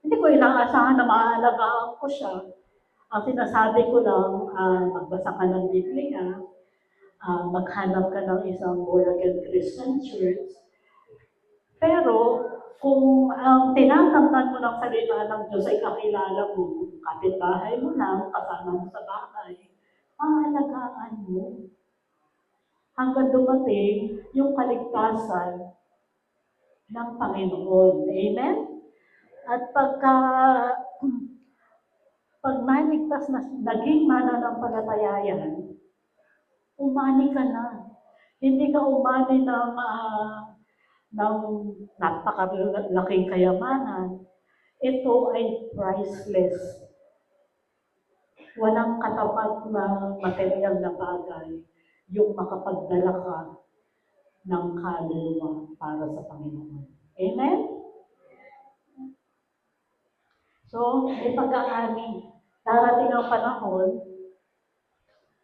[SPEAKER 1] Hindi ko inaasahan na maaalagaan ko siya. Ang sinasabi ko lang, magbasa ka ng Biblia, maghanap ka ng isang born-again Christian church. Pero, kung ang tinatamnan mo ng salita ng Diyos ay kakilala mo, kapitbahay mo lang, kasama mo sa bahay, aalagaan mo hanggang dumating yung kaligtasan ng Panginoon. Amen? At pag naligtas na, naging mananampalataya yan, umani ka na. Hindi ka umani ng napakalaking kayamanan. Ito ay priceless. Walang katapat na material na bagay yung makapagdala ka ng kaluluwa para sa Panginoon. Amen? So, may pag-aani. Darating ang panahon,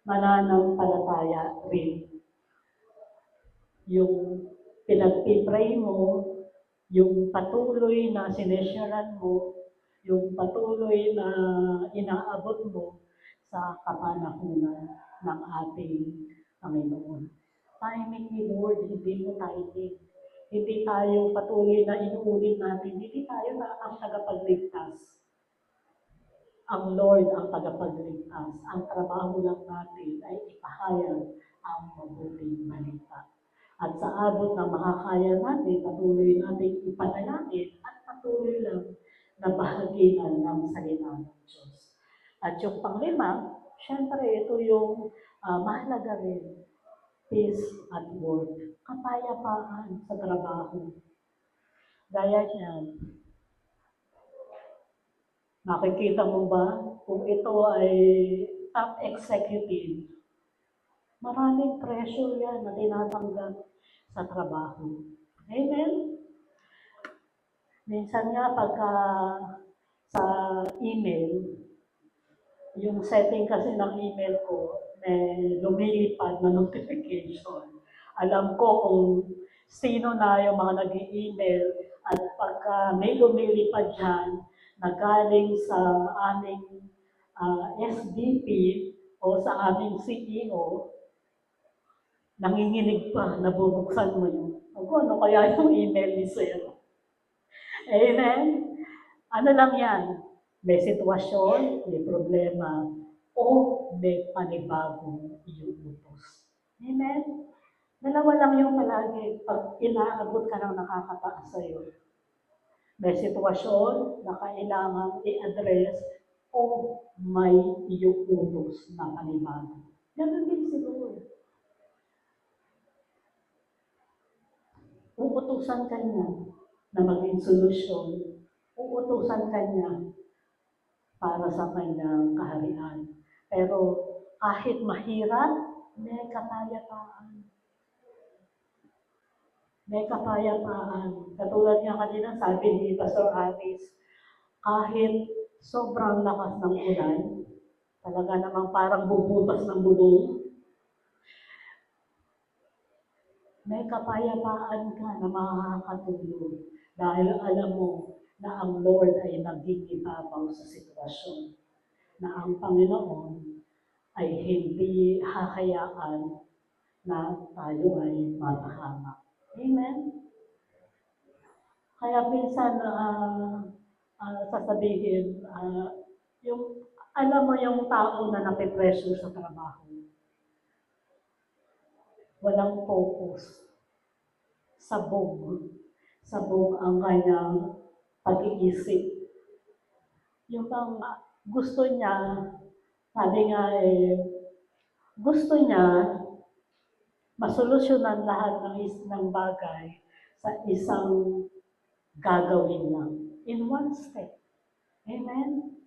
[SPEAKER 1] mananampalataya rin. Yung pinagpipray mo, yung patuloy na sinesyaran mo, yung patuloy na inaabot mo sa kapanahunan ng ating Panginoon. Timing ni Lord, hindi mo timing. Hindi tayo patuloy na inuulit natin. Hindi tayo na ang tagapagligtas. Ang Lord ang tagapagligtas. Ang trabaho lang natin ay ipahayag ang mabuting balita. At sa abot na makakaya natin, patuloy natin ipanalangin at patuloy lang na bahaginan ng salita ng Diyos. At yung panglima, syempre ito yung mahalaga rin, peace at work. Kapayapaan sa trabaho. Gaya niyan, nakikita mo ba kung ito ay top executive, maraming pressure yan na tinatanggap sa trabaho. Amen? Minsan nga pagka sa email, yung setting kasi ng email ko, may lumilipad na notification. Alam ko kung sino na yung mga nag-email at pagka may lumilipad dyan na galing sa aming SVP o sa aming CEO, nanginginig pa, nabubuksan mo yun. Ano kaya yung email ni Sir? Amen? Ano lang yan? May sitwasyon, may problema, o may panibagong iuutos. Amen? Dalawa lang yung palagi pag inaabot ka ng nakakataas sa'yo. May sitwasyon na kailangan i-address o may iuutos na panibago. Ganun din si Lord. Uutusan ka niya na maging solusyon. Uutusan ka niya para sa kanyang kaharian. Pero kahit mahirap, may kapayapaan. May kapayapaan. Katulad nga kanina sabi ni Pastor Aris, kahit sobrang lakas ng ulan, talaga namang parang bubutas ng bubong, may kapayapaan ka na makakatulog dahil alam mo na ang Lord ay naging ibabaw sa sitwasyon, na ang Panginoon ay hindi hahayaan na tayo ay mapahamak. Amen? Kaya minsan sasabihin, yung, alam mo yung tao na napipressure sa trabaho, walang focus, sabog ang kanyang pag-iisip. Yung bang gusto niya, sabi nga gusto niya masolusyonan lahat ng bagay sa isang gagawin lang. In one step. Amen?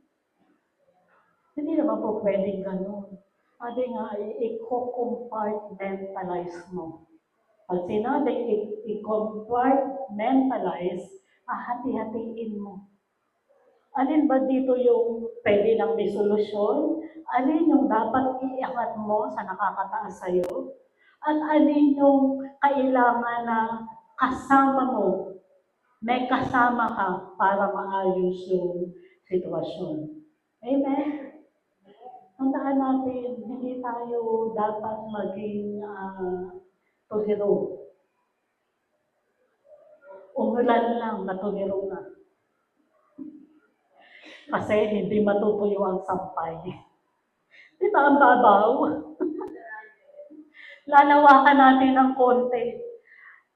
[SPEAKER 1] Hindi naman po pwedeng ganun. Sabi nga, i-compartmentalize mo. Pag sinabing i-compartmentalize, hati-hatiin mo. Alin ba dito yung pwede lang may solusyon? Alin yung dapat iangat mo sa nakakataas sa'yo? At alin yung kailangan na kasama mo? May kasama ka para maayos yung sitwasyon. Amen? Tandaan natin, hindi tayo dapat maging tuliro. Umulan lang, natuliro na. Kasi hindi matutuyo ang sampay. Di na ang babaw. Lalawakan natin ng konti.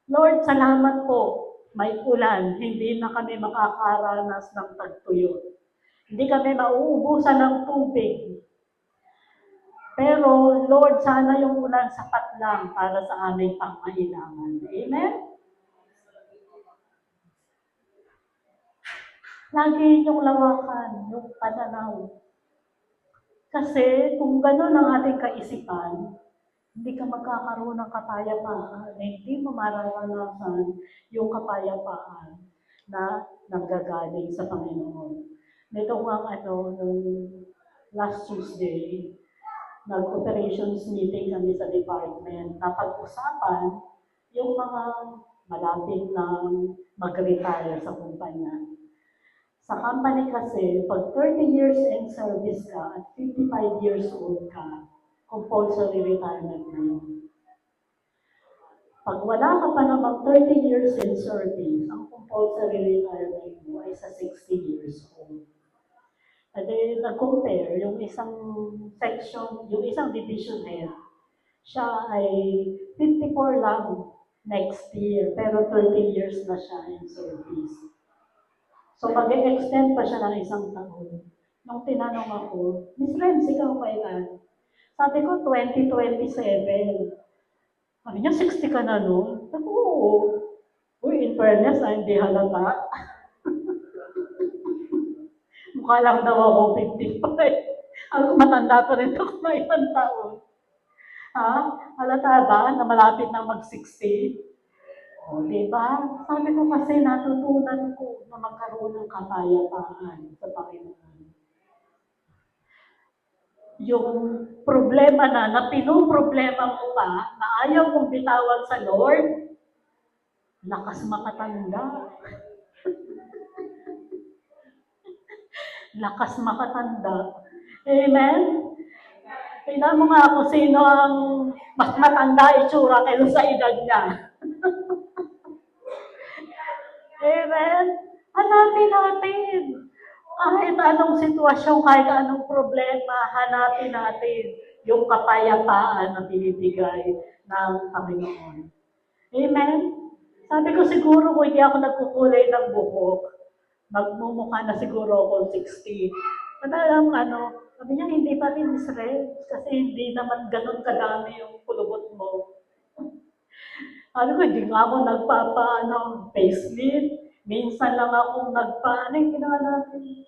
[SPEAKER 1] Lord, salamat po. May ulan, hindi na kami makakaranas ng tagtuyot. Hindi kami mauubusan ng tubig. Pero Lord, sana yung ulan sapat lang para sa aming pangailangan. Amen? Lagi yung lawakan, yung pananaw. Kasi kung gano'n ang ating kaisipan, hindi ka magkakaroon ng kapayapaan, hindi mo mararanasan yung kapayapaan na nanggagaling sa Panginoon. Nito nga nung last Tuesday, nag-operations meeting kami sa department, napag-usapan yung mga malapit ng mag-retire sa kumpanya. Sa company kasi, pag 30 years in service ka at 55 years old ka, compulsory retirement na yun. Pag wala ka pa namang 30 years in service, ang compulsory retirement mo ay sa 60 years old. And then, nag-compare yung isang section, yung isang division head, siya ay 54 lang next year, pero 30 years na siya in service. So, mag-extend pa siya ng isang taon. Nung tinanong ako, Miss Renz, ikaw kailan? Sabi ko, 2027. Sabi niya, 60 ka na nun? Sabi ko, oo. Uy, in fairness, hindi halata. Mukha lang daw ako 55. Ako matanda pa rin ako na isang taon. Ha? Halata ba na malapit na mag-60? O, diba? Sabi ko kasi natutunan ko na magkaroon ng kapayapaan sa Panginoon. Yung problema na pinuproblema mo pa, na ayaw mong bitawan sa Lord, lakas makatanda. Lakas makatanda. Amen? Tingnan mo nga kung sino ang mas matanda itsura kaysa sa edad niya. Amen? Hanapin natin. Kahit anong sitwasyon, kahit anong problema, hanapin natin yung kapayapaan na binibigay ng Panginoon. Amen? Sabi ko siguro kung hindi ako nagkukulay ng buhok, magmumukha na siguro ako 60. Madalang sabi niya, hindi pa rin Israel, kasi hindi naman ganun kadami yung kulubot mo. Sabi ko, hindi nga ako facelift. Minsan lang akong ano yung ginawa natin?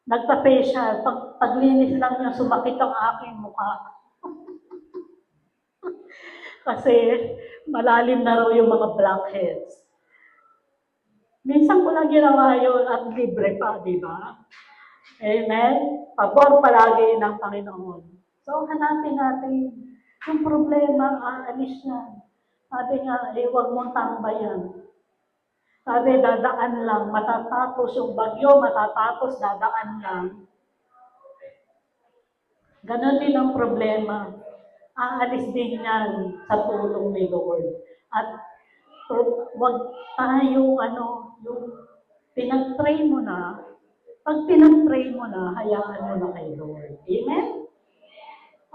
[SPEAKER 1] Nagpa-facial. Paglinis lang niya, sumakit ang aking mukha. Kasi malalim na raw yung mga blackheads. Minsan ko lang ginawa yun at libre pa, di ba? Amen? Pabor palagi ng Panginoon. So, hanapin natin yung problema, aalis yan. Sabi nga, huwag mong tambayan. Sabi, dadaan lang, matatapos yung bagyo, matatapos, dadaan lang. Ganon din ang problema. Aalis din yan sa tulong ni Lord. At wag tayo, yung pinag-pray mo na, pag pinag-pray mo na, hayaan mo na kay Lord. Amen?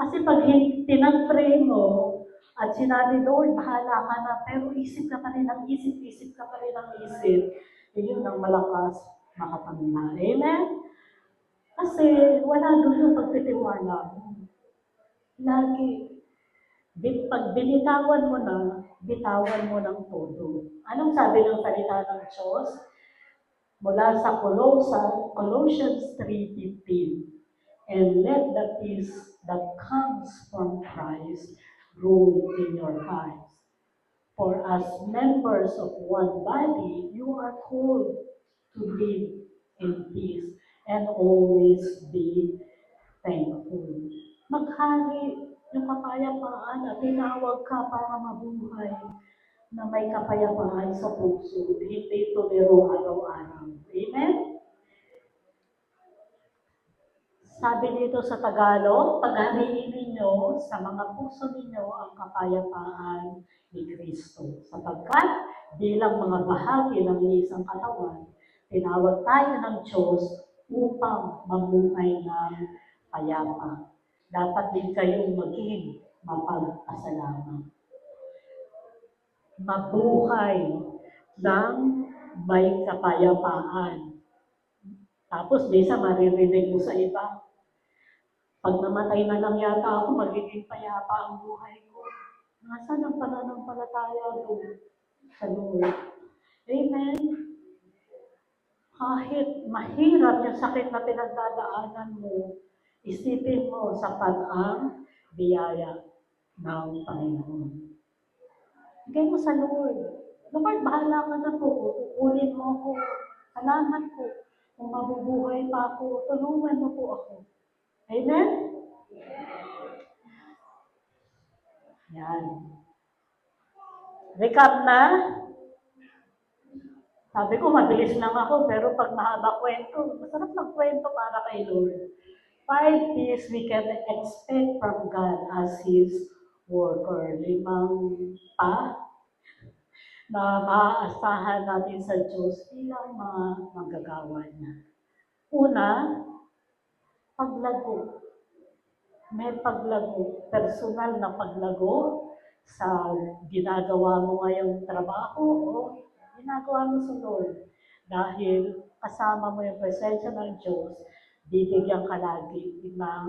[SPEAKER 1] Kasi pag pinag-pray mo, at sinabi, Lord, bahala ka na, pero isip ka pa rin ng isip ka pa rin ng isip, yun ang malakas makapamina. Amen? Kasi wala doon yung pagtitiwala mo. Lagi, pag binitawan mo na, bitawan mo ng todo. Anong sabi ng salita ng Diyos? Mula sa Colossians 3:15, and let the peace that comes from Christ rule in your hearts. For as members of one body, you are called to live in peace and always be thankful. Maghari yung kapayapaan at tinawag ka para mabuhay na may kapayapaan sa puso, hindi tuliro araw-araw. Amen? Sabi dito sa Tagalog, paghariin ninyo sa mga puso ninyo ang kapayapaan ni Kristo. Sapagkat bilang mga bahagi ng isang katawan, tinawag tayo ng Diyos upang mamuhay ng payapa. dapat din kayong maging mapagpasalamat. Mabuhay ng may kapayapaan. Tapos, minsan maririnig mo sa iba, pag namatay na lang yata ako, magiging payapa ang buhay ko. Nasaan ang pananampalataya doon sa Lord? Amen? Kahit mahirap yung sakit na pinagdadaanan mo, isipin mo sapat ang biyaya ng Panginoon. Bigay mo sa Lord. Lord, bahala ka na po. Kukunin mo ako. Salamat po. Kung mabubuhay pa ako, tulungan mo po ako. Amen? Yan. Recap na. Sabi ko, mabilis lang ako, pero pag mahaba kwento, masarap magkwento para kay Lord. 5 things we can expect from God as His worker. 5 na maaasahan natin sa Diyos bilang mga manggagawa niya. Una, paglago. May paglago, personal na paglago sa ginagawa mo ngayong trabaho o ginagawa mo sa Lord. Dahil kasama mo yung presensya ng Diyos, bibigyan ka lagi ng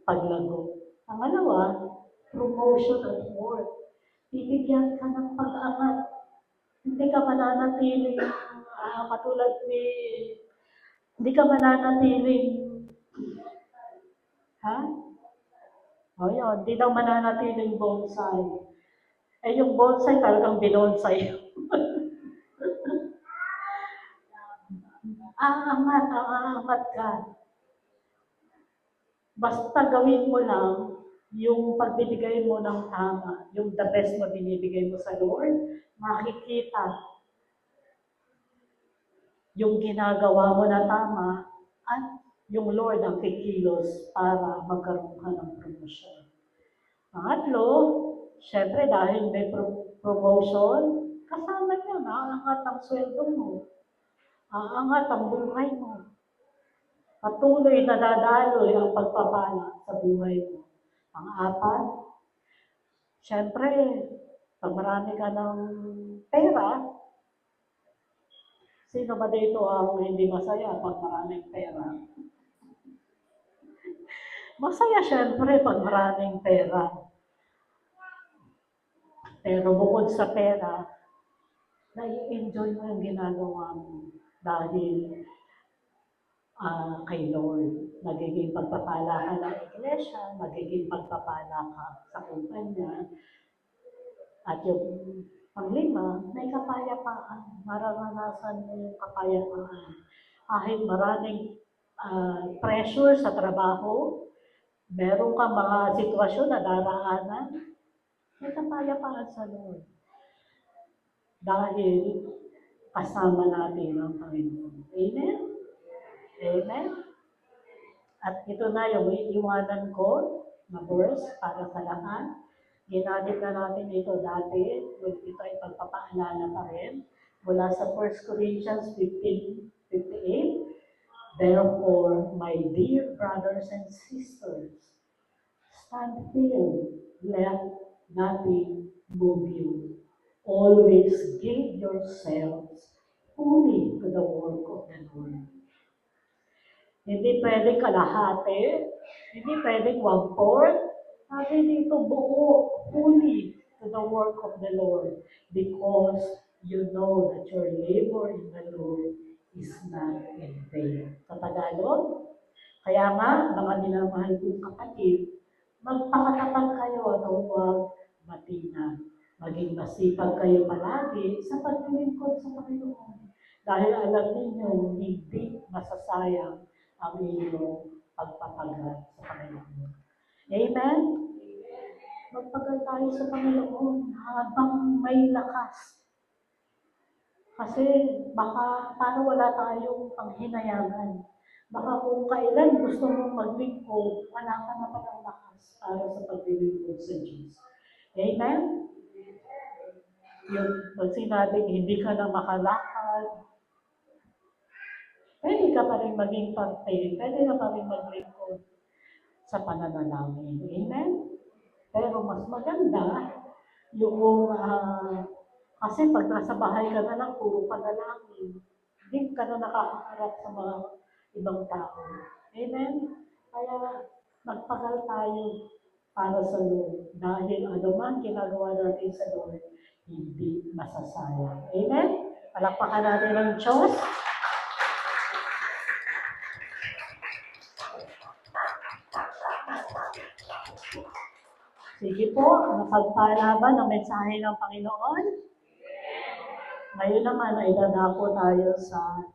[SPEAKER 1] paglago. Pangalawa, promotion at work. Bibigyan ka ng pag-angat. Hindi ka mananatiling katulad ni, hindi ka mananatiling, O yun, hindi daw mananatiling bonsai. Eh yung bonsai talagang binonsai. aangat ka. Basta gawin mo lang yung pagbibigay mo ng tama, yung the best na binibigay mo sa Lord, makikita yung ginagawa mo na tama at yung Lord ang kikilos para magkaroon ka ng promosyon. Pangatlo, syempre dahil may promotion, kasama niya, aangat ang sweldo mo, aangat ang buhay mo. Patuloy na dadaloy ang pagpapala sa buhay mo. Pang-apat, syempre, pag marami ka ng pera, sino ba dito ang hindi masaya pag maraming pera? Masaya syempre pag maraming pera. Pero bukod sa pera, nai-enjoy mo yung ginagawa mo dahil kay Lord. Magiging pagpapala ka ng iglesia, magiging pagpapala ka sa kumpanya. At yung panglima, may kapayapaan. Mararanasan mo yung kapayapaan. Kahit maraming pressure sa trabaho, meron kang mga sitwasyon na daraanan, may kapayapaan sa Lord. Dahil kasama natin ang Panginoon. Amen? Amen? At ito na yung iiwanan ko na verse para sa lahat. Ginamit na natin ito dati. Ito ay pagpapaalala pa rin. Mula sa 1 Corinthians 15:58. Therefore, my dear brothers and sisters, stand firm, let nothing move you. Always give yourselves fully to the work of the Lord. Hindi pwedeng kalahati, hindi pwedeng 1/4, sabi dito buo, fully to the work of the Lord, because you know that your labor in the Lord is not in vain. Sa Tagalog, kaya nga, mga minamahal kong kapatid, magpakatapat kayo at huwag matina. Maging masipag kayo palagi sa paglilingkod sa Panginoon. Dahil alam ninyo, hindi masasayang ang inyong pagpapagal sa Panginoon. Amen? Magpagal tayo sa Panginoon habang may lakas. Kasi baka para wala tayong panghinayangan. Baka kung kailan gusto mong maglingkod, wala ka na palang lakas para sa paglilingkod sa Diyos. Amen? Yung pag sinabing hindi ka na makalakad, pwede ka pa rin maging parte, pwede ka pa rin maglingkod. sa pananalangin. Amen? Pero mas maganda yung, kasi pag nasa bahay ka na lang, puro panalangin. Hindi ka na nakakaharap sa mga ibang tao. Amen? Kaya magpagal tayo para sa Lord. Dahil ano man ginagawa natin sa Lord, hindi masasayang. Amen? Palakpakan natin ang Diyos. Sige po, napagpalaban ang mensahe ng Panginoon. Ngayon naman ay dadako tayo sa